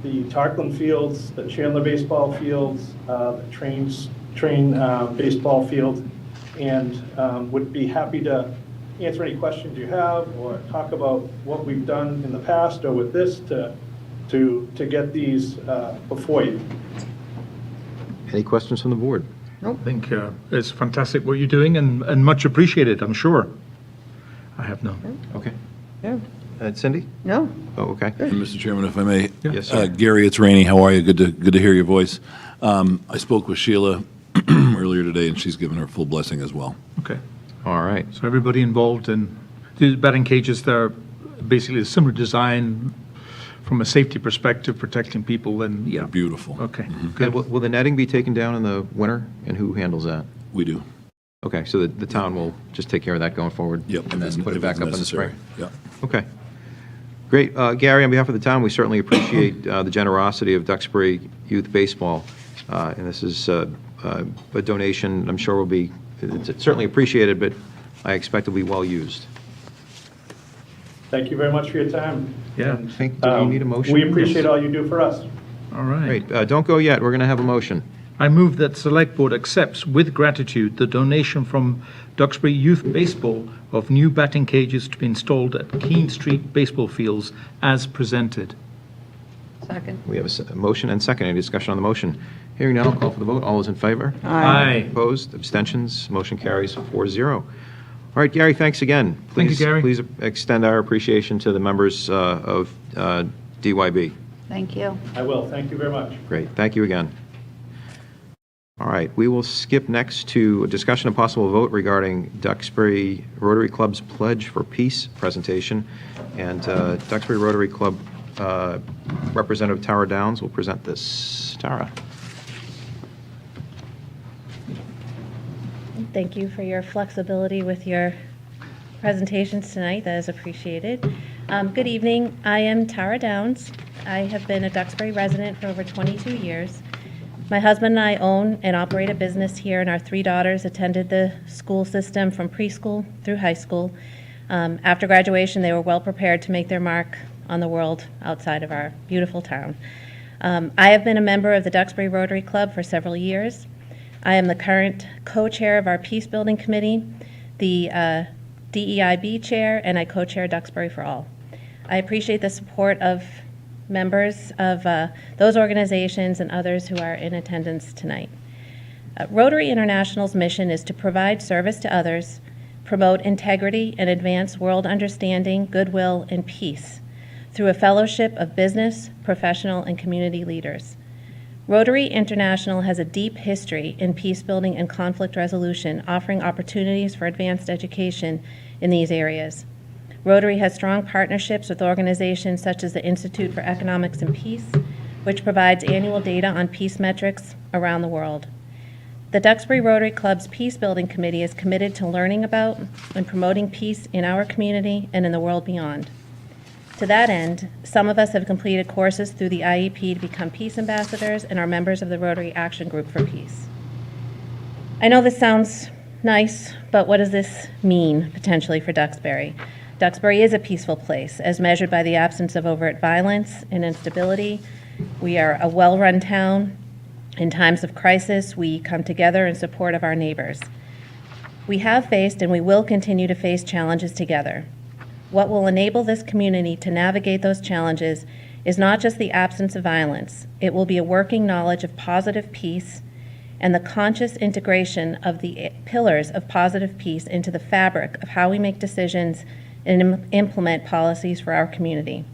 the Tarkland fields, the Chandler baseball fields, the train baseball field, and would be happy to answer any questions you have or talk about what we've done in the past or with this to get these before you. Any questions from the board? I think it's fantastic what you're doing and much appreciated, I'm sure. I have none. Okay. Yeah. Cindy? No? Oh, okay. And Mr. Chairman, if I may. Yes, sir. Gary, it's Rainey. How are you? Good to hear your voice. I spoke with Sheila earlier today, and she's given her full blessing as well. Okay. All right. So everybody involved in the batting cages, they're basically a similar design from a safety perspective, protecting people, and yeah. Beautiful. Okay, And good. will the netting be taken down in the winter, and who handles that? We do. Okay, so the town will just take care of that going forward? Yep. And then put it back up in the spring? Yep. Okay. Great. Gary, on behalf of the town, we certainly appreciate the generosity of Duxbury Youth Baseball. And this is a donation I'm sure will be, it's certainly appreciated, but I expect it will be well used. Thank you very much for your time. Yeah. And, Do you need a motion? We appreciate all you do for us. All right. Great. Don't go yet. We're going to have a motion. I move that Select Board accepts with gratitude the donation from Duxbury Youth Baseball of new batting cages to be installed at Keene Street baseball fields as presented. Second. We have a motion and second. Any discussion on the motion? Hearing none, I'll call for the vote. All those in favor? Aye. Opposed? Abstentions? Motion carries 4-0. All right, Gary, thanks again. Thank you, Gary. Please extend our appreciation to the members of DYB. Thank you. I will. Thank you very much. Great, thank you again. All right, we will skip next to a discussion and possible vote regarding Duxbury Rotary Club's Pledge for Peace presentation. And Duxbury Rotary Club Representative Tara Downs will present this. Tara. Thank you for your flexibility with your presentations tonight. That is appreciated. Good evening. I am Tara Downs. I have been a Duxbury resident for over 22 years. My husband and I own and operate a business here, and our 3 daughters attended the school system from preschool through high school. After graduation, they were well prepared to make their mark on the world outside of our beautiful town. I have been a member of the Duxbury Rotary Club for several years. I am the current co-chair of our Peace Building Committee, the DEIB chair, and I co-chair Duxbury for All. I appreciate the support of members of those organizations and others who are in attendance tonight. Rotary International's mission is to provide service to others, promote integrity, and advance world understanding, goodwill, and peace through a fellowship of business, professional, and community leaders. Rotary International has a deep history in peace building and conflict resolution, offering opportunities for advanced education in these areas. Rotary has strong partnerships with organizations such as the Institute for Economics and Peace, which provides annual data on peace metrics around the world. The Duxbury Rotary Club's Peace Building Committee is committed to learning about and promoting peace in our community and in the world beyond. To that end, some of us have completed courses through the IEP to become peace ambassadors and are members of the Rotary Action Group for Peace. I know this sounds nice, but what does this mean potentially for Duxbury? Duxbury is a peaceful place, as measured by the absence of overt violence and instability. We are a well-run town. In times of crisis, we come together in support of our neighbors. We have faced and we will continue to face challenges together. What will enable this community to navigate those challenges is not just the absence of violence. It will be a working knowledge of positive peace and the conscious integration of the pillars of positive peace into the fabric of how we make decisions and implement policies for our community.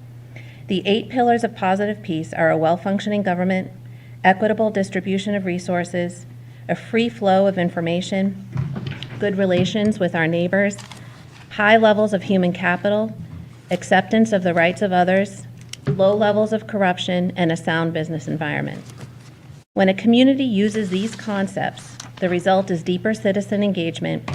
The 8 pillars of positive peace are a well-functioning government, equitable distribution of resources, a free flow of information, good relations with our neighbors, high levels of human capital, acceptance of the rights of others, low levels of corruption, and a sound business environment. When a community uses these concepts, the result is deeper citizen engagement,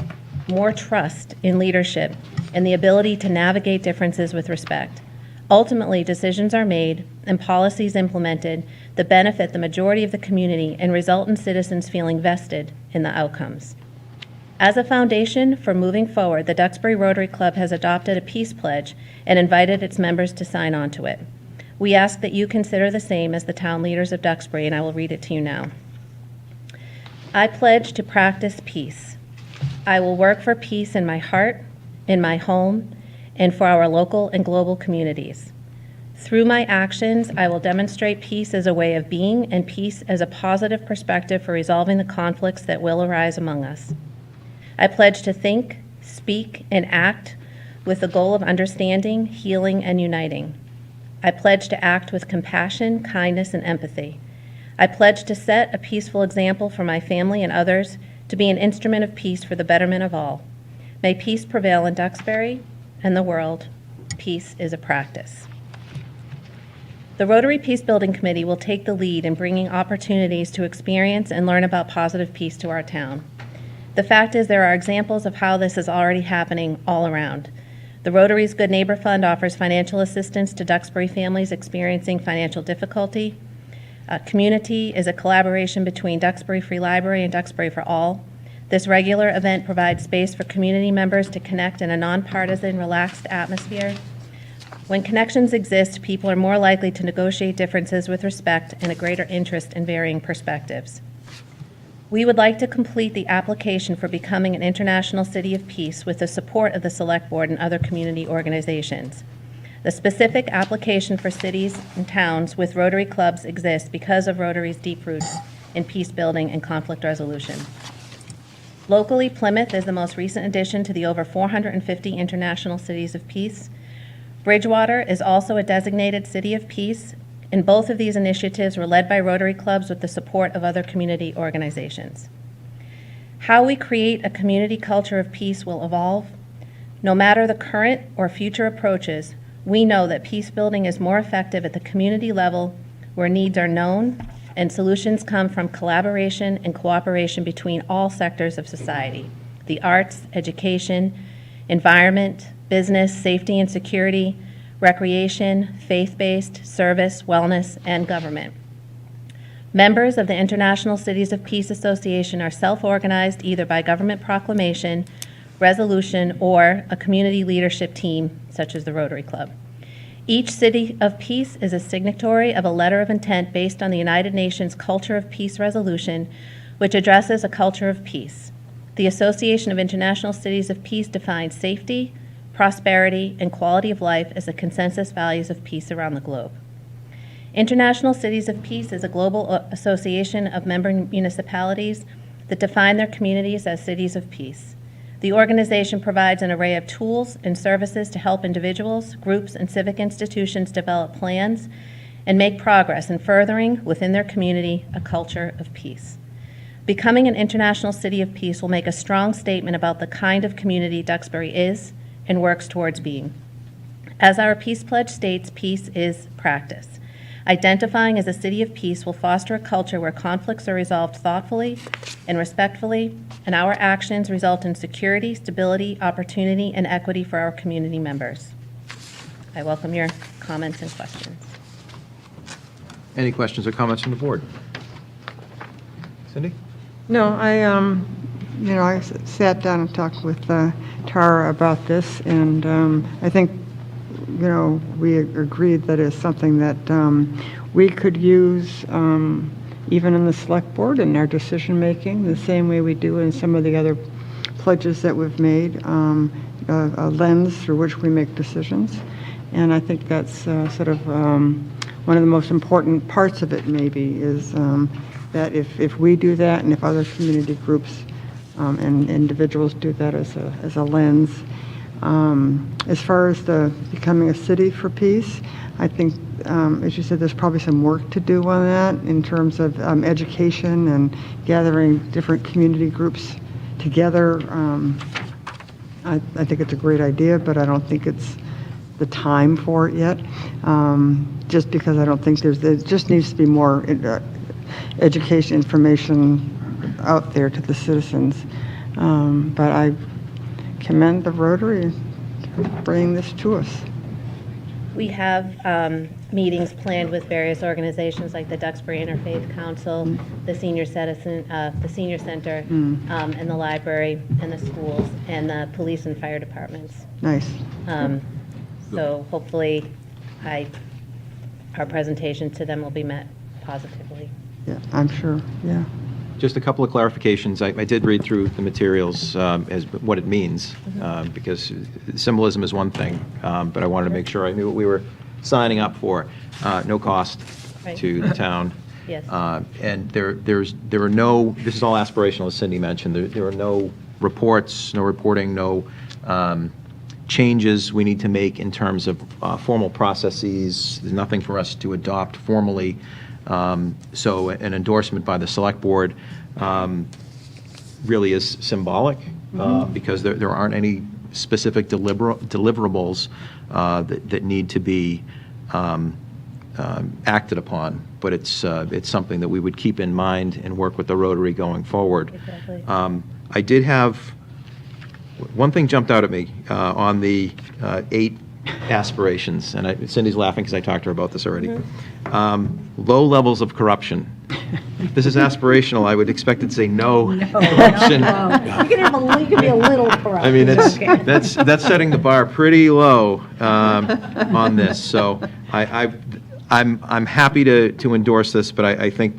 more trust in leadership, and the ability to navigate differences with respect. Ultimately, decisions are made and policies implemented that benefit the majority of the community and result in citizens feeling vested in the outcomes. As a foundation for moving forward, the Duxbury Rotary Club has adopted a peace pledge and invited its members to sign on to it. We ask that you consider the same as the town leaders of Duxbury, and I will read it to you now. I pledge to practice peace. I will work for peace in my heart, in my home, and for our local and global communities. Through my actions, I will demonstrate peace as a way of being and peace as a positive perspective for resolving the conflicts that will arise among us. I pledge to think, speak, and act with the goal of understanding, healing, and uniting. I pledge to act with compassion, kindness, and empathy. I pledge to set a peaceful example for my family and others, to be an instrument of peace for the betterment of all. May peace prevail in Duxbury and the world. Peace is a practice. The Rotary Peace Building Committee will take the lead in bringing opportunities to experience and learn about positive peace to our town. The fact is, there are examples of how this is already happening all around. The Rotary's Good Neighbor Fund offers financial assistance to Duxbury families experiencing financial difficulty. Community is a collaboration between Duxbury Free Library and Duxbury for All. This regular event provides space for community members to connect in a nonpartisan, relaxed atmosphere. When connections exist, people are more likely to negotiate differences with respect and a greater interest in varying perspectives. We would like to complete the application for becoming an International City of Peace with the support of the Select Board and other community organizations. The specific application for cities and towns with Rotary clubs exists because of Rotary's deep roots in peace building and conflict resolution. Locally, Plymouth is the most recent addition to the over 450 International Cities of Peace. Bridgewater is also a designated City of Peace, and both of these initiatives were led by Rotary clubs with the support of other community organizations. How we create a community culture of peace will evolve. No matter the current or future approaches, we know that peace building is more effective at the community level where needs are known and solutions come from collaboration and cooperation between all sectors of society: the arts, education, environment, business, safety and security, recreation, faith-based, service, wellness, and government. Members of the International Cities of Peace Association are self-organized either by government proclamation, resolution, or a community leadership team, such as the Rotary Club. Each City of Peace is a signatory of a letter of intent based on the United Nations Culture of Peace Resolution, which addresses a culture of peace. The Association of International Cities of Peace defines safety, prosperity, and quality of life as the consensus values of peace around the globe. International Cities of Peace is a global association of member municipalities that define their communities as cities of peace. The organization provides an array of tools and services to help individuals, groups, and civic institutions develop plans and make progress in furthering within their community a culture of peace. Becoming an International City of Peace will make a strong statement about the kind of community Duxbury is and works towards being. As our Peace Pledge states, peace is practice. Identifying as a city of peace will foster a culture where conflicts are resolved thoughtfully and respectfully, and our actions result in security, stability, opportunity, and equity for our community members. I welcome your comments and questions. Any questions or comments from the board? Cindy? No, I sat down and talked with Tara about this, and I think, we agreed that it's something that we could use even in the select board in our decision-making, the same way we do in some of the other pledges that we've made, a lens through which we make decisions. And I think that's sort of one of the most important parts of it maybe is that if we do that and if other community groups and individuals do that as a lens. As far as the becoming a city for peace, I think, as you said, there's probably some work to do on that in terms of education and gathering different community groups together. I think it's a great idea, but I don't think it's the time for it yet, just because I don't think there just needs to be more education, information out there to the citizens. But I commend the Rotary bringing this to us. We have meetings planned with various organizations like the Duxbury Interfaith Council, the Senior Center, and the library, and the schools, and the police and fire departments. Nice. So hopefully, our presentation to them will be met positively. Yeah, I'm sure, yeah. Just a couple of clarifications. I did read through the materials as what it means, because symbolism is one thing, but I wanted to make sure I knew what we were signing up for. No cost Right. to the town. Yes. And there are no, this is all aspirational, as Cindy mentioned, there are no reports, no reporting, no changes we need to make in terms of formal processes. There's nothing for us to adopt formally. So an endorsement by the Select Board really is symbolic, because there aren't any specific deliverables that need to be acted upon, but it's something that we would keep in mind and work with the Rotary going forward. Exactly. I did have, one thing jumped out at me on the 8 aspirations, and Cindy's laughing because I talked to her about this already. Low levels of corruption. This is aspirational. I would expect it to say no corruption. You can be a little corrupt. I mean, that's setting the bar pretty low on this. So I'm happy to endorse this, but I think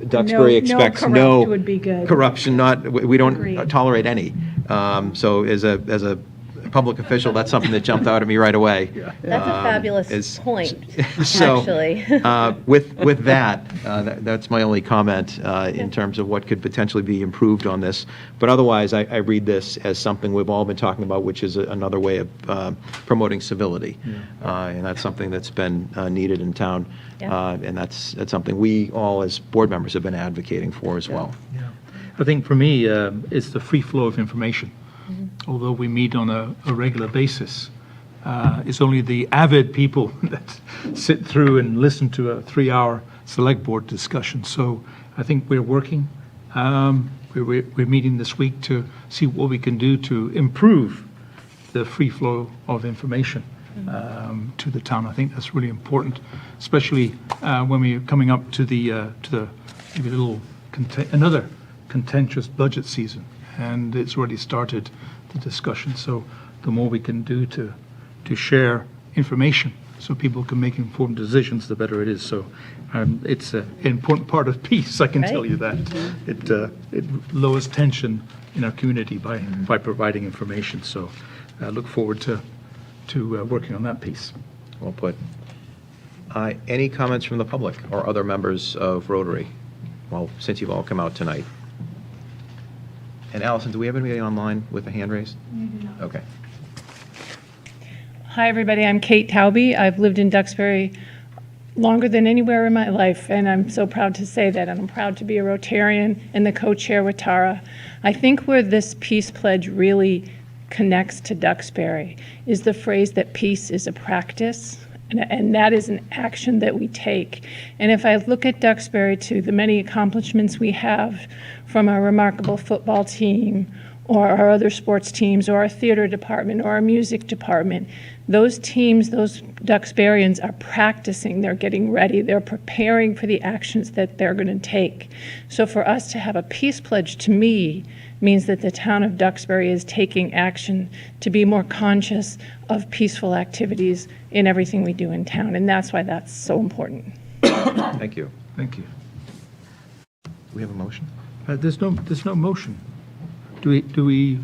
Duxbury expects no would be good. corruption. We don't Agreed. tolerate any. So as a public official, that's something that jumped out at me right away. That's a fabulous point, So, actually. with that, that's my only comment in terms of what could potentially be improved on this. But otherwise, I read this as something we've all been talking about, which is another way of promoting civility. And that's something that's been needed in town. Yeah. And that's something we all, as board members, have been advocating for as well. Yeah. I think for me, it's the free flow of information. Although we meet on a regular basis, it's only the avid people that sit through and listen to a 3-hour select board discussion. So I think we're working. We're meeting this week to see what we can do to improve the free flow of information to the town. I think that's really important, especially when we're coming up to the maybe another contentious budget season, and it's already started the discussion. So the more we can do to share information so people can make informed decisions, the better it is. So it's an important part of peace, I can tell you that. It lowers tension in our community by providing information. So I look forward to working on that piece. Well put. Any comments from the public or other members of Rotary? Well, since you've all come out tonight. And Allison, do we have anybody online with a hand raised? Okay. Hi, everybody. I'm Kate Tauby. I've lived in Duxbury longer than anywhere in my life, and I'm so proud to say that. And I'm proud to be a Rotarian and the co-chair with Tara. I think where this peace pledge really connects to Duxbury is the phrase that peace is a practice, and that is an action that we take. And if I look at Duxbury, to the many accomplishments we have from our remarkable football team, or our other sports teams, or our theater department, or our music department, those teams, those Duxburians are practicing, they're getting ready, they're preparing for the actions that they're going to take. So for us to have a peace pledge, to me, means that the town of Duxbury is taking action to be more conscious of peaceful activities in everything we do in town, and that's why that's so important. Thank you. Thank you. Do we have a motion? There's no motion. Do we?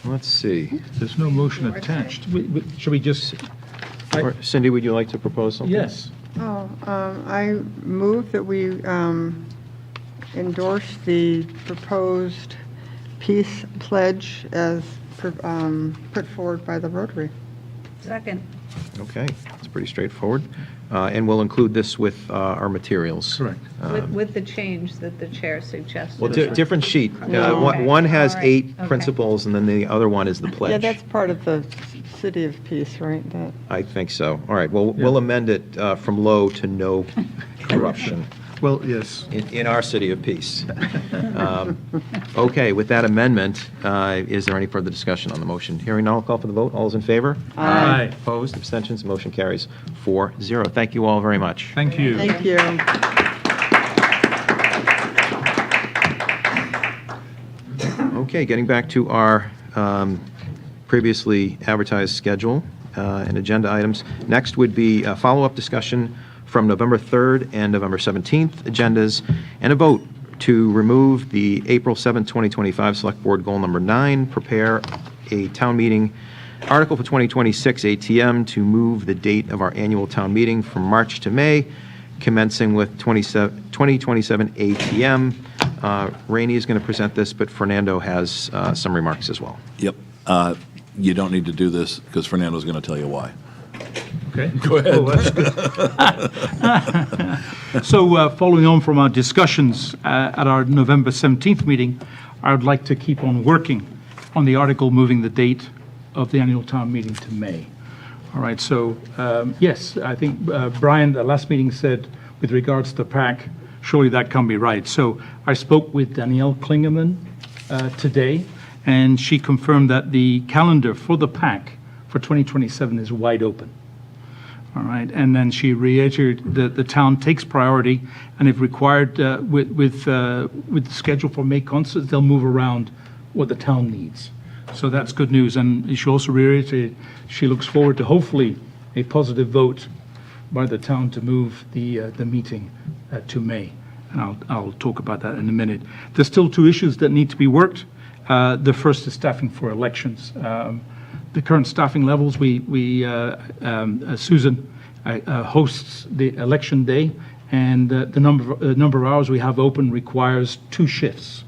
Let's see. There's no motion attached. Should we just? Or Cindy, would you like to propose something? Yes. I move that we endorse the proposed peace pledge as put forward by the Rotary. Second. Okay, it's pretty straightforward. And we'll include this with our materials. Correct. With the change that the chair suggested. Well, different sheet. Oh, okay. One has All right. 8 Okay. principles, and then the other one is the pledge. Yeah, that's part of the City of Peace, right? That. I think so. All right, well, we'll amend it from low to no corruption Well, yes. in our city of peace. Okay, with that amendment, is there any further discussion on the motion? Hearing none, I'll call for the vote. All those in favor? Aye. Opposed, abstentions, motion carries 4-0. Thank you all very much. Thank you. Thank you. Okay, getting back to our previously advertised schedule and agenda items. Next would be a follow-up discussion from November 3rd and November 17th agendas, and a vote to remove the April 7th, 2025 Select Board Goal Number 9, prepare a town meeting article for 2026 ATM to move the date of our annual town meeting from March to May, commencing with 2027 ATM. Rainey is going to present this, but Fernando has some remarks as well. Yep. You don't need to do this because Fernando's going to tell you why. Okay. Go ahead. Oh, that's good. So following on from our discussions at our November 17th meeting, I would like to keep on working on the article moving the date of the annual town meeting to May. All right, so yes, I think Brian, the last meeting said with regards to PAC, surely that can be right. So I spoke with Danielle Klingerman today, and she confirmed that the calendar for the PAC for 2027 is wide open. All right, and then she reiterated that the town takes priority, and if required, with the schedule for May concerts, they'll move around what the town needs. So that's good news, and she also reiterated she looks forward to hopefully a positive vote by the town to move the meeting to May, and I'll talk about that in a minute. There's still 2 issues that need to be worked. The first is staffing for elections. The current staffing levels, Susan hosts the election day, and the number of hours we have open requires 2 shifts,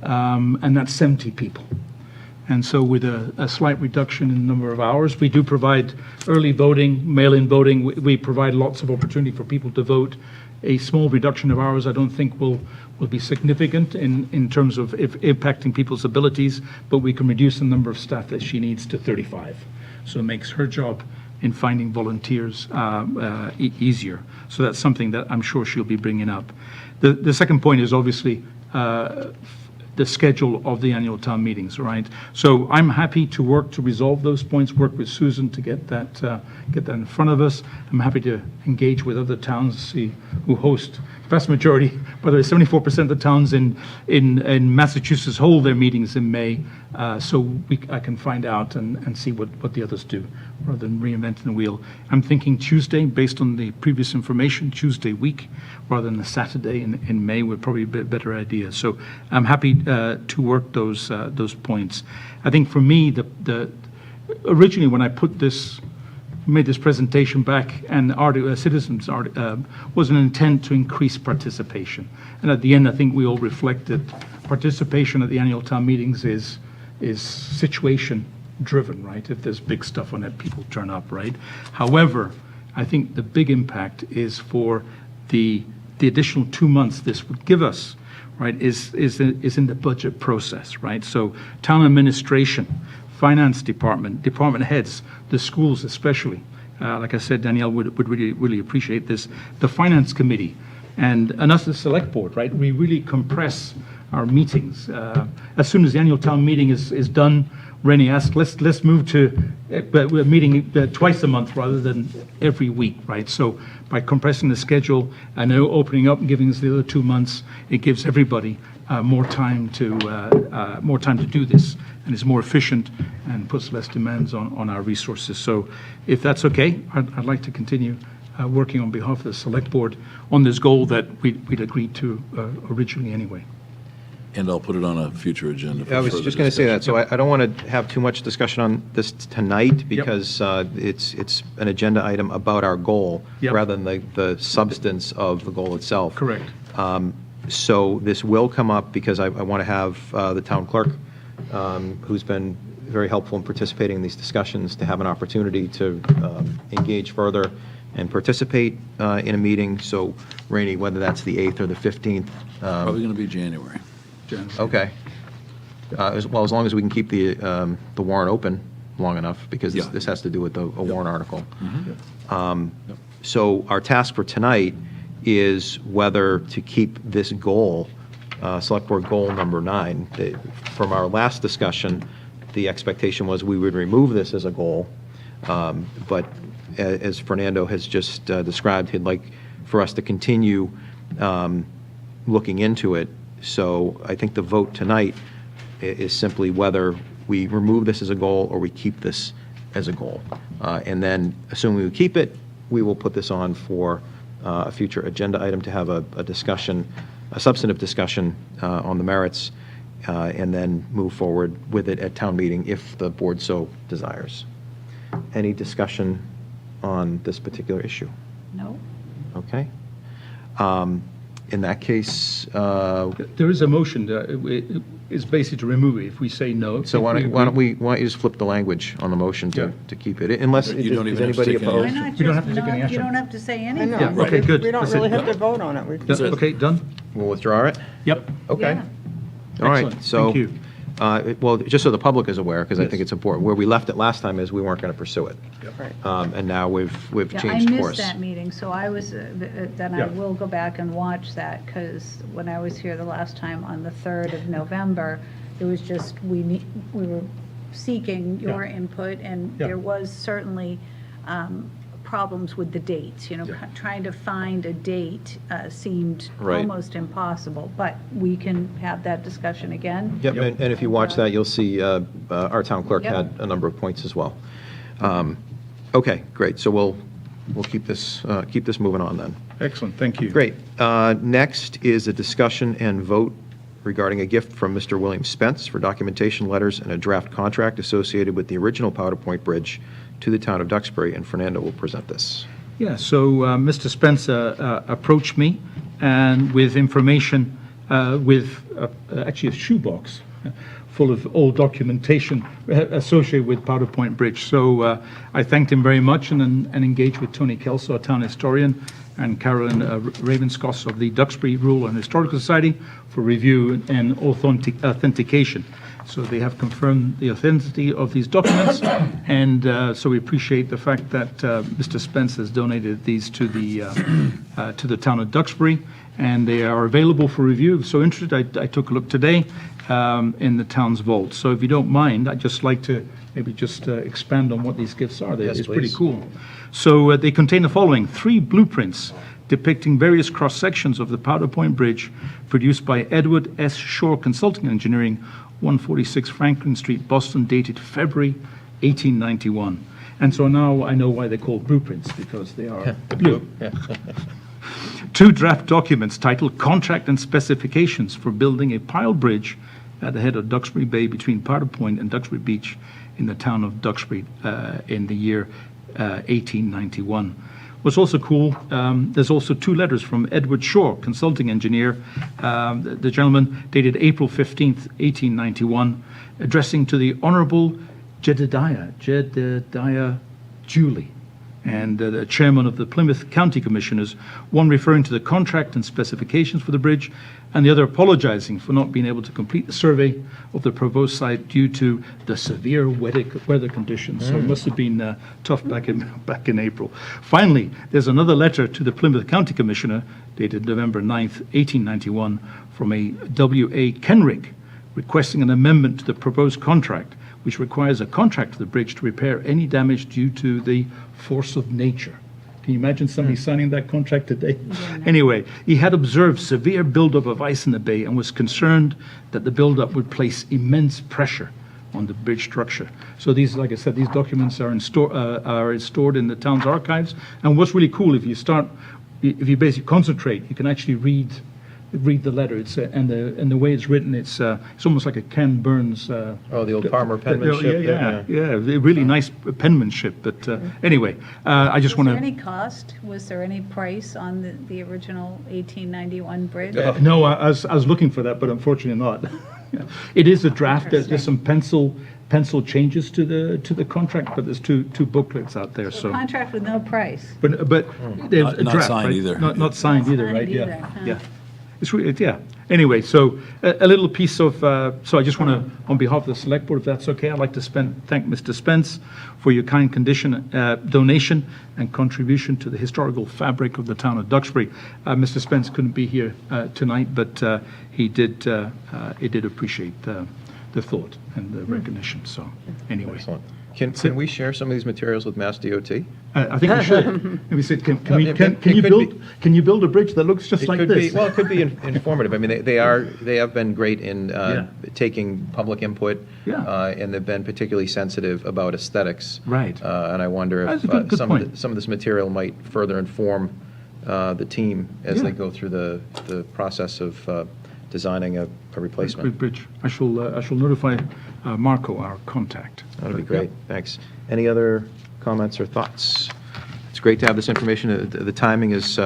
and that's 70 people. And so with a slight reduction in the number of hours, we do provide early voting, mail-in voting. We provide lots of opportunity for people to vote. A small reduction of hours I don't think will be significant in terms of impacting people's abilities, but we can reduce the number of staff that she needs to 35. So it makes her job in finding volunteers easier. So that's something that I'm sure she'll be bringing up. The second point is obviously the schedule of the annual town meetings, right? So I'm happy to work to resolve those points, work with Susan to get that in front of us. I'm happy to engage with other towns, see who host. The vast majority, by the way, 74% of the towns in Massachusetts hold their meetings in May, so I can find out and see what the others do, rather than reinventing the wheel. I'm thinking Tuesday, based on the previous information, Tuesday week, rather than a Saturday in May would probably be a better idea. So I'm happy to work those points. I think for me, originally when I made this presentation back, and citizens was an intent to increase participation. And at the end, I think we all reflected participation at the annual town meetings is situation driven, right? If there's big stuff on it, people turn up, right? However, I think the big impact is for the additional 2 months this would give us, right, is in the budget process, right? So town administration, finance department heads, the schools especially. Like I said, Danielle would really appreciate this. The finance committee and us, the select board, right? We really compress our meetings. As soon as the annual town meeting is done, Rennie asked, let's move to we're meeting twice a month rather than every week, right? So by compressing the schedule and now opening up and giving us the other 2 months, it gives everybody more time to do this, and is more efficient and puts less demands on our resources. So if that's okay, I'd like to continue working on behalf of the select board on this goal that we'd agreed to originally anyway. And I'll put it on a future agenda. for I was further just going to say that, discussion. so I don't want to have too much discussion on this tonight, because it's an agenda item about our goal, Yep. rather than the substance of the goal itself. Correct. So this will come up, because I want to have the town clerk, who's been very helpful in participating in these discussions, to have an opportunity to engage further and participate in a meeting. So, Rainey, whether that's the 8th or the 15th. Probably going to be January. Okay. As long as we can keep the warrant open long enough, because Yeah. this has to do with a warrant article. So our task for tonight is whether to keep this goal, Select Board Goal number 9. From our last discussion, the expectation was we would remove this as a goal, but as Fernando has just described, he'd like for us to continue looking into it. So I think the vote tonight is simply whether we remove this as a goal or we keep this as a goal. And then, assuming we keep it, we will put this on for a future agenda item to have a discussion, a substantive discussion on the merits, and then move forward with it at town meeting if the board so desires. Any discussion on this particular issue? No? Okay. In that case, There is a motion that is basically to remove it if we say no. so why don't you just flip the language on the motion Yeah. to keep it, unless, You don't is even have to anybody take any opposed? Why not We don't just have to take any not, you action. don't have to say I anything. know. Yeah, okay, good. We don't That's really it. have to vote on it. We Yeah, okay, done? We'll withdraw it? Yep. Okay. Yeah. All right, Excellent. so, Thank you. well, just so the public is aware, because I Yes. think it's important, where we left it last time is we weren't going to pursue it. Right. And now we've Yeah, I changed missed course. that meeting, so I was, then I Yeah. will go back and watch that, because when I was here the last time on the 3rd of November, it was just, we were seeking your Yeah. input, and Yeah. there was certainly problems with the dates, Yeah. trying to find a date seemed Right. almost impossible, but we can have that discussion again. Yep, and if you watch that, you'll see our town clerk Yep. had a number of points as well. Okay, great, so we'll keep this moving on then. Excellent, thank you. Great. Next is a discussion and vote regarding a gift from Mr. William Spence for documentation letters and a draft contract associated with the original Powder Point Bridge to the town of Duxbury, and Fernando will present this. Yeah, so Mr. Spencer approached me and with information, with actually a shoebox full of old documentation associated with Powder Point Bridge. So I thanked him very much and engaged with Tony Kelso, our town historian, and Carolyn Ravenscross of the Duxbury Rural and Historical Society for review and authentication. So they have confirmed the authenticity of these documents, and so we appreciate the fact that Mr. Spence has donated these to the town of Duxbury, and they are available for review. If so interested, I took a look today in the town's vault. So if you don't mind, I'd just like to maybe just expand on what these gifts are. Yes, it's pretty please. cool. So they contain the following: 3 blueprints depicting various cross-sections of the Powder Point Bridge, produced by Edward S. Shore Consulting Engineering, 146 Franklin Street, Boston, dated February 1891. And so now I know why they're called blueprints, because they are blue. 2 draft documents titled Contract and Specifications for Building a Pile Bridge at the head of Duxbury Bay between Powder Point and Duxbury Beach in the town of Duxbury in the year 1891. What's also cool, there's also 2 letters from Edward Shore, consulting engineer, the gentleman, dated April 15th, 1891, addressing to the Honorable Jedediah Julie, and the chairman of the Plymouth County Commissioners, one referring to the contract and specifications for the bridge, and the other apologizing for not being able to complete the survey of the proposed site due to the severe weather conditions. So it must have been tough back in April. Finally, there's another letter to the Plymouth County Commissioner, dated November 9th, 1891, from a W.A. Kenrick, requesting an amendment to the proposed contract, which requires a contract to the bridge to repair any damage due to the force of nature. Can you imagine somebody signing that contract today? Anyway, he had observed severe buildup of ice in the bay and was concerned that the buildup would place immense pressure on the bridge structure. So these, like I said, these documents are stored in the town's archives. And what's really cool, if you basically concentrate, you can actually read read the letter. It's and the way it's written, it's almost like a Ken Burns. Oh, the old Palmer penmanship. Yeah, really nice penmanship. But anyway, I just want Was there to. any cost? Was there any price on the original 1891 bridge? No, I was looking for that, but unfortunately not. It is a draft. There's some pencil changes to the contract, but there's two booklets out there. So, Contract with no price. but there's a Not draft, signed right? either. Not signed either, Signed right? either, Yeah, huh. yeah. It's really, yeah. Anyway, so a little piece of. So I just want to, on behalf of the select board, if that's okay, I'd like to thank Mr. Spence for your kind donation and contribution to the historical fabric of the town of Duxbury. Mr. Spence couldn't be here tonight, but he did appreciate the thought and the recognition. So anyway, Excellent. Can we share some of these materials with Mass DOT? I think we should. Maybe say, can It you build a bridge that looks just like could this? Well, it could be informative. I mean, they have been great in taking public input, Yeah. and they've been particularly sensitive about aesthetics. Right. And I wonder That's if a good some point. of this material might further inform the team as Yeah. they go through the process of designing a replacement. Great bridge. I shall notify Marco, our contact. That'd be great. Thanks. Any other comments or thoughts? It's great to have this information. The timing is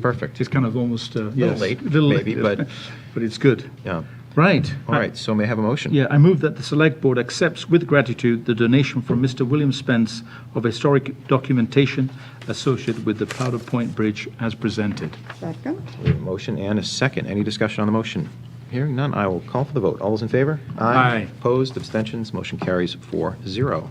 perfect. It's kind of almost little late, maybe, but it's good. yeah. Right. All right. So may I have a motion? Yeah, I move that the Select Board accepts with gratitude the donation from Mr. William Spence of historic documentation associated with the Powder Point Bridge as presented. Second? We have a motion and a second. Any discussion on the motion? Hearing none, I will call for the vote. All those in favor? Aye. Opposed, abstentions, motion carries 4-0.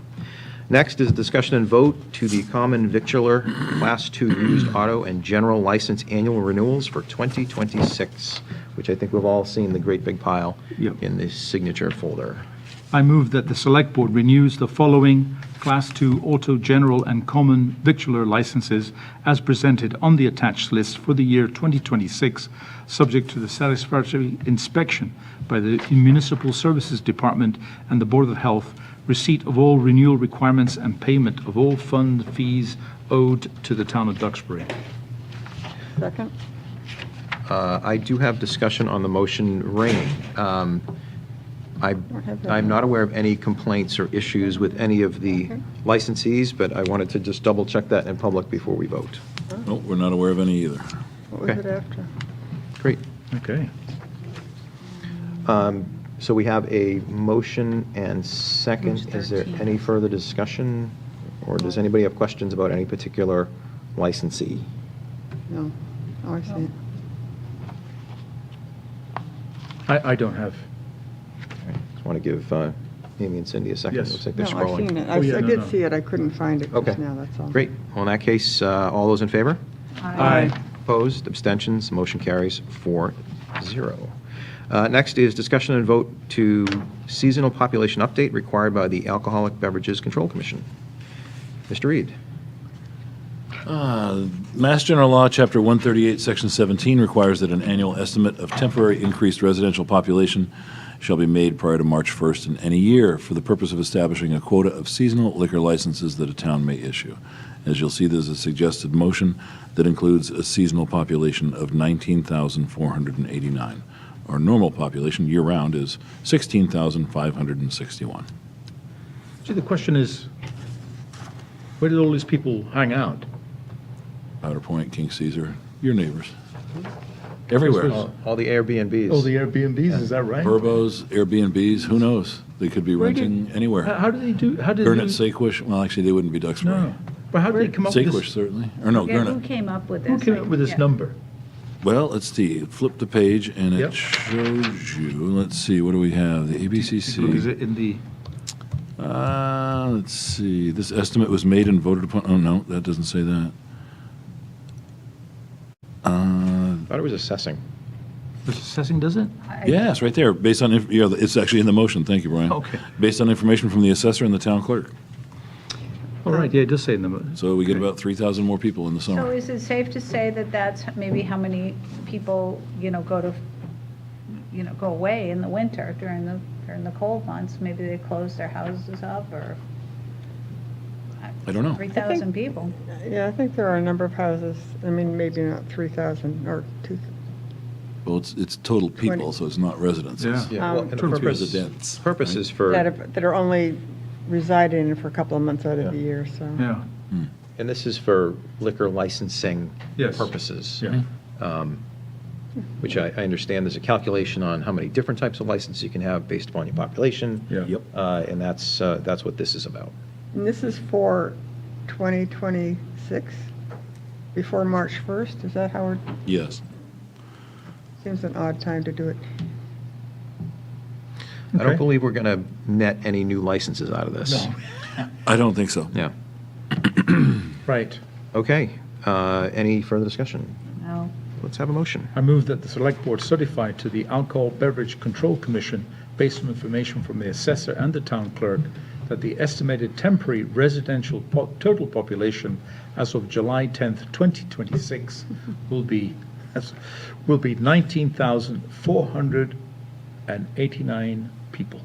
Next is a discussion and vote to the common victular Class 2 used auto and general license annual renewals for 2026, which I think we've all seen the great big pile Yep. in the signature folder. I move that the Select Board renews the following Class 2 Auto General and Common Victular licenses as presented on the attached list for the year 2026, subject to the satisfactory inspection by the Municipal Services Department and the Board of Health, receipt of all renewal requirements and payment of all fund fees owed to the town of Duxbury. Second? I do have discussion on the motion. Rainey. I'm not aware of any complaints or issues with any of the licensees, but I wanted to just double check that in public before we vote. No, we're not aware of any either. What was Okay. it after? Great. Okay. So we have a motion and second. Page Is there 13. any further discussion? Or does anybody have questions about any particular licensee? No. Oh, I see it. I don't have. Just want to give Amy and Cindy a second. Yes. Looks like they're No, I've scrolling. seen it. Oh, yeah, I no, did no. see it. I couldn't find it Okay. just now, that's all. Great. Well, in that case, all those in favor? Aye. Opposed, abstentions, motion carries 4-0. Next is discussion and vote to seasonal population update required by the Alcoholic Beverages Control Commission. Mr. Reed. Mass General Law, Chapter 138, Section 17, requires that an annual estimate of temporary increased residential population shall be made prior to March 1st in any year for the purpose of establishing a quota of seasonal liquor licenses that a town may issue. As you'll see, there's a suggested motion that includes a seasonal population of 19,489. Our normal population year-round is 16,561. See, the question is, where did all these people hang out? Powder Point, King Caesar, your neighbors. Everywhere. All the Airbnbs. Oh, the Airbnbs, is that right? Burbos, Airbnbs, who knows? They could be Where did- renting anywhere. How do they do, how did Gurnet, they? Saquosh, well, actually, they wouldn't be Duxbury. No, but how did they come up with Saquosh, this? certainly. Or no, Yeah, who Gurnet. came up with this? Who came up with this Yeah. number? Well, let's see. Flip the page, and Yep. it shows you, let's see, what do we have? The Is ABCC. it in the, Let's see. This estimate was made and voted upon. Oh, no, that doesn't say that. I thought it was assessing. the assessing, does it? Yes, right there. Based on, yeah, it's actually in the motion. Thank you, Brian. Okay. Based on information from the assessor and the town clerk. All right, yeah, it does say in the, So we get about 3,000 more people in the So summer. is it safe to say that that's maybe how many people, go away in the winter during the cold months? Maybe they close their houses up or I don't know. 3,000 people. Yeah, I think there are a number of houses, I mean, maybe not 3,000 or 2,000. Well, it's total people, so it's not residents. It's Yeah. Well, and the Total residents. purpose is for, that are only residing for a couple of months out of the year, so. Yeah, and this is for liquor licensing Yes. purposes. yeah. Which I understand there's a calculation on how many different types of licenses you can have based upon your population. Yeah. Yep. And that's what this is about. And this is for 2026, before March 1st, is that how it, Yes. seems an odd time to do it. I don't Okay. believe we're going to net any new licenses out of this. I don't think so. Yeah. Right. Okay. Any further discussion? No. Let's have a motion. I move that the Select Board certify to the Alcohol Beverage Control Commission, based on information from the assessor and the town clerk, that the estimated temporary residential total population as of July 10th, 2026 will be 19,489 people.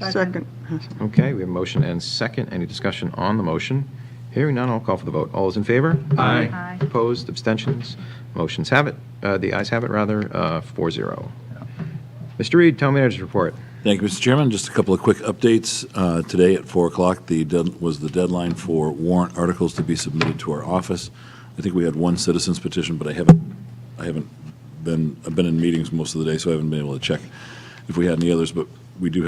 Second. Okay, we have a motion and second. Any discussion on the motion? Hearing none, I'll call for the vote. All those in favor? Aye. Aye. Opposed, abstentions? Motions have it. The ayes have it, rather, 4-0. Mr. Reed, Town Manager's report. Thank you, Mr. Chairman. Just a couple of quick updates. Today at 4 o'clock was the deadline for warrant articles to be submitted to our office. I think we had one citizens petition, but I've been in meetings most of the day, so I haven't been able to check if we had any others. But we did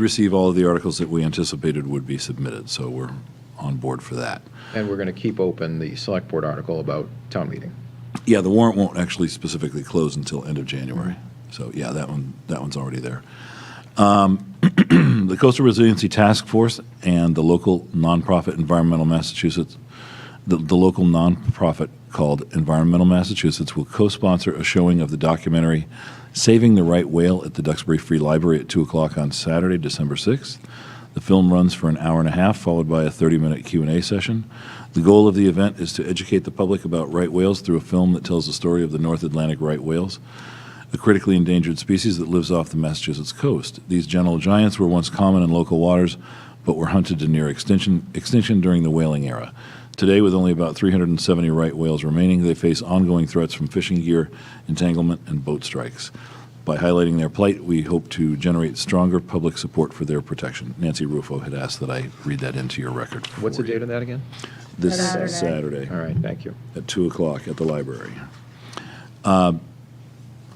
receive all of the articles that we anticipated would be submitted, so we're on board for that. And we're going to keep open the Select Board article about town meeting. Yeah, the warrant won't actually specifically close until end of January. So, yeah, that one's already there. The Coastal Resiliency Task Force and the local nonprofit Environmental Massachusetts, the local nonprofit called Environmental Massachusetts will co-sponsor a showing of the documentary Saving the Right Whale at the Duxbury Free Library at 2 o'clock on Saturday, December 6th. The film runs for an hour and a half, followed by a 30-minute Q&A session. The goal of the event is to educate the public about right whales through a film that tells the story of the North Atlantic right whales, a critically endangered species that lives off the Massachusetts coast. These gentle giants were once common in local waters, but were hunted to near extinction during the whaling era. Today, with only about 370 right whales remaining, they face ongoing threats from fishing gear, entanglement, and boat strikes. By highlighting their plight, we hope to generate stronger public support for their protection. Nancy Rufo had asked that I read that into your record. What's the for you. date of that again? This Saturday. Saturday. All right, thank you. At 2 o'clock at the library.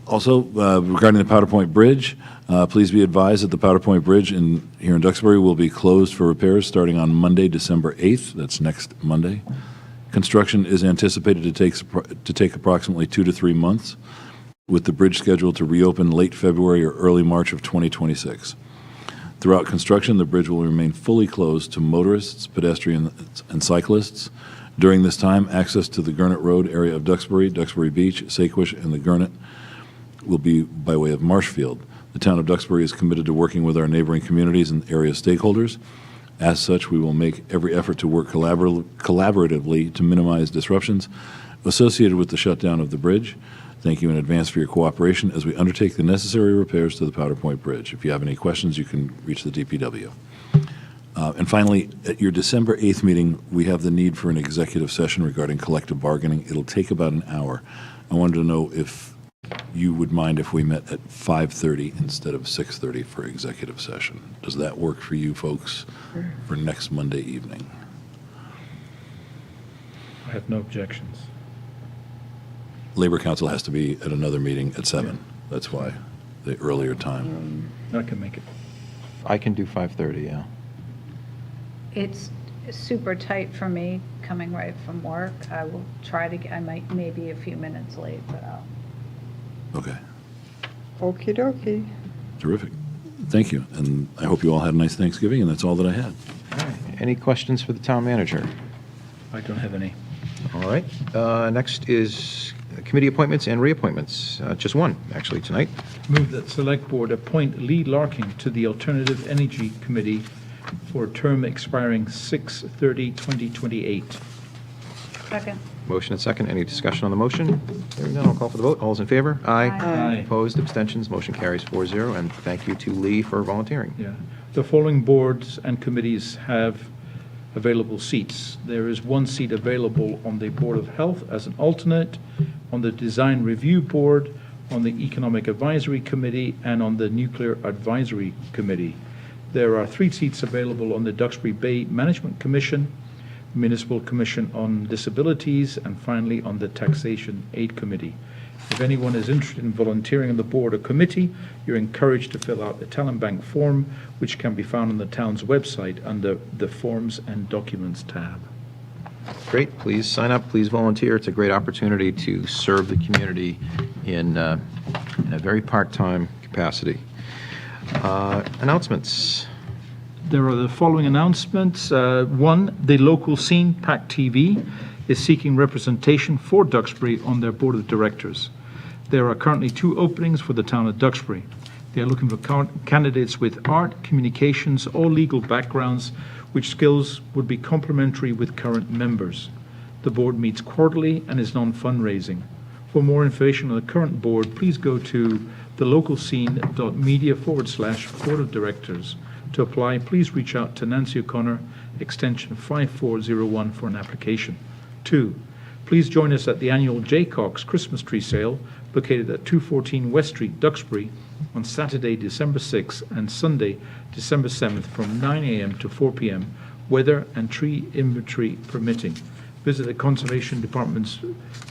Also, regarding the Powder Point Bridge, please be advised that the Powder Point Bridge here in Duxbury will be closed for repairs starting on Monday, December 8th. That's next Monday. Construction is anticipated to take approximately 2 to 3 months, with the bridge scheduled to reopen late February or early March of 2026. Throughout construction, the bridge will remain fully closed to motorists, pedestrians, and cyclists. During this time, access to the Gurnet Road area of Duxbury, Duxbury Beach, Saquosh, and the Gurnet will be by way of Marshfield. The town of Duxbury is committed to working with our neighboring communities and area stakeholders. As such, we will make every effort to work collaboratively to minimize disruptions associated with the shutdown of the bridge. Thank you in advance for your cooperation as we undertake the necessary repairs to the Powder Point Bridge. If you have any questions, you can reach the DPW. And finally, at your December 8th meeting, we have the need for an executive session regarding collective bargaining. It'll take about an hour. I wanted to know if you would mind if we met at 5:30 instead of 6:30 for executive session. Does that work for you folks for next Monday evening? I have no objections. Labor Council has to be at another meeting at 7. That's why the earlier time. I can make it. I can do 5:30, yeah. It's super tight for me coming right from work. I will try to, I might, maybe a few minutes late, but I'll. Okay, Okey dokey. terrific. Thank you, and I hope you all had a nice Thanksgiving, and that's all that I had. Any questions for the town manager? I don't have any. All right. Next is committee appointments and reappointments. Just one, actually, tonight. Move that Select Board appoint Lee Larkin to the Alternative Energy Committee for a term expiring 6/30/2028. Second. Motion and second. Any discussion on the motion? Hearing none, I'll call for the vote. All those in favor? Aye. Aye. Opposed, abstentions, motion carries 4-0. And thank you to Lee for volunteering. Yeah. The following boards and committees have available seats. There is one seat available on the Board of Health as an alternate, on the Design Review Board, on the Economic Advisory Committee, and on the Nuclear Advisory Committee. There are 3 seats available on the Duxbury Bay Management Commission, Municipal Commission on Disabilities, and finally on the Taxation Aid Committee. If anyone is interested in volunteering on the board or committee, you're encouraged to fill out the Talent Bank form, which can be found on the town's website under the Forms and Documents tab. Great, please sign up, please volunteer. It's a great opportunity to serve the community in a very part-time capacity. Announcements. There are the following announcements. One, the local scene, pac-tv, is seeking representation for Duxbury on their board of directors. There are currently 2 openings for the town of Duxbury. They are looking for candidates with art, communications, or legal backgrounds, which skills would be complementary with current members. The board meets quarterly and is non-fundraising. For more information on the current board, please go to thelocalscene.media/board of directors. To apply, please reach out to Nancy O'Connor, extension 5401 for an application. 2, please join us at the annual J. Cox Christmas tree sale located at 214 West Street, Duxbury, on Saturday, December 6th and Sunday, December 7th from 9 a.m. to 4 p.m., weather and tree inventory permitting. Visit the Conservation Department's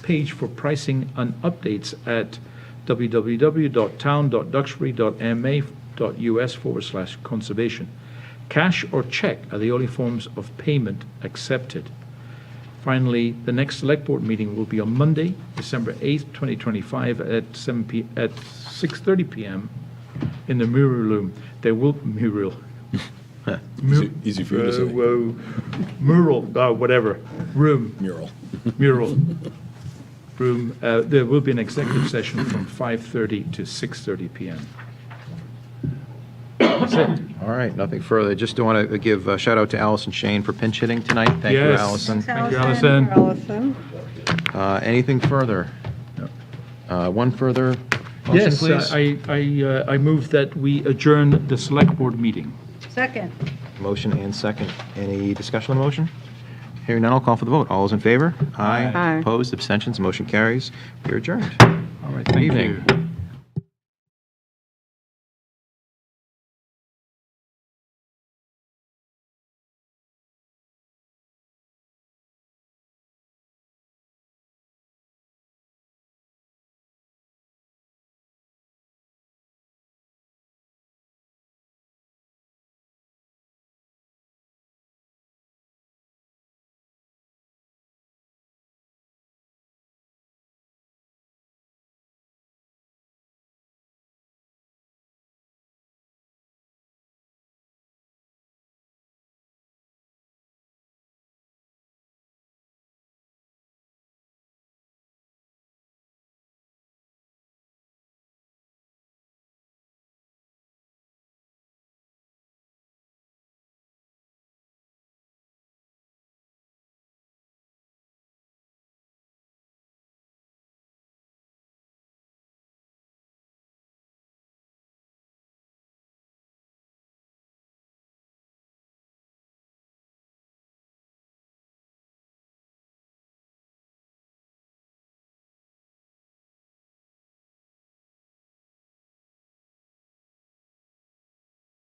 page for pricing and updates at www.town.duxbury.ma.us/conservation. Cash or check are the only forms of payment accepted. Finally, the next Select Board meeting will be on Monday, December 8th, 2025 at 6:30 p.m. in the Mural Room. There will Mural. Easy for you to say. Mural, whatever. Room. Mural. Mural. Room. There will be an executive session from 5:30 to 6:30 p.m. That's it. All right, nothing further. Just want to give a shout out to Allison Shane for pinch hitting tonight. Thank you, Yes. Allison. Thank you, Allison. Allison? Anything further? One further motion, Yes, please? I move that we adjourn the Select Board meeting. Second. Motion and second. Any discussion on the motion? Hearing none, I'll call for the vote. All those in favor? Aye. Aye. Opposed, abstentions, motion carries. We are adjourned. All right, thank Evening. you.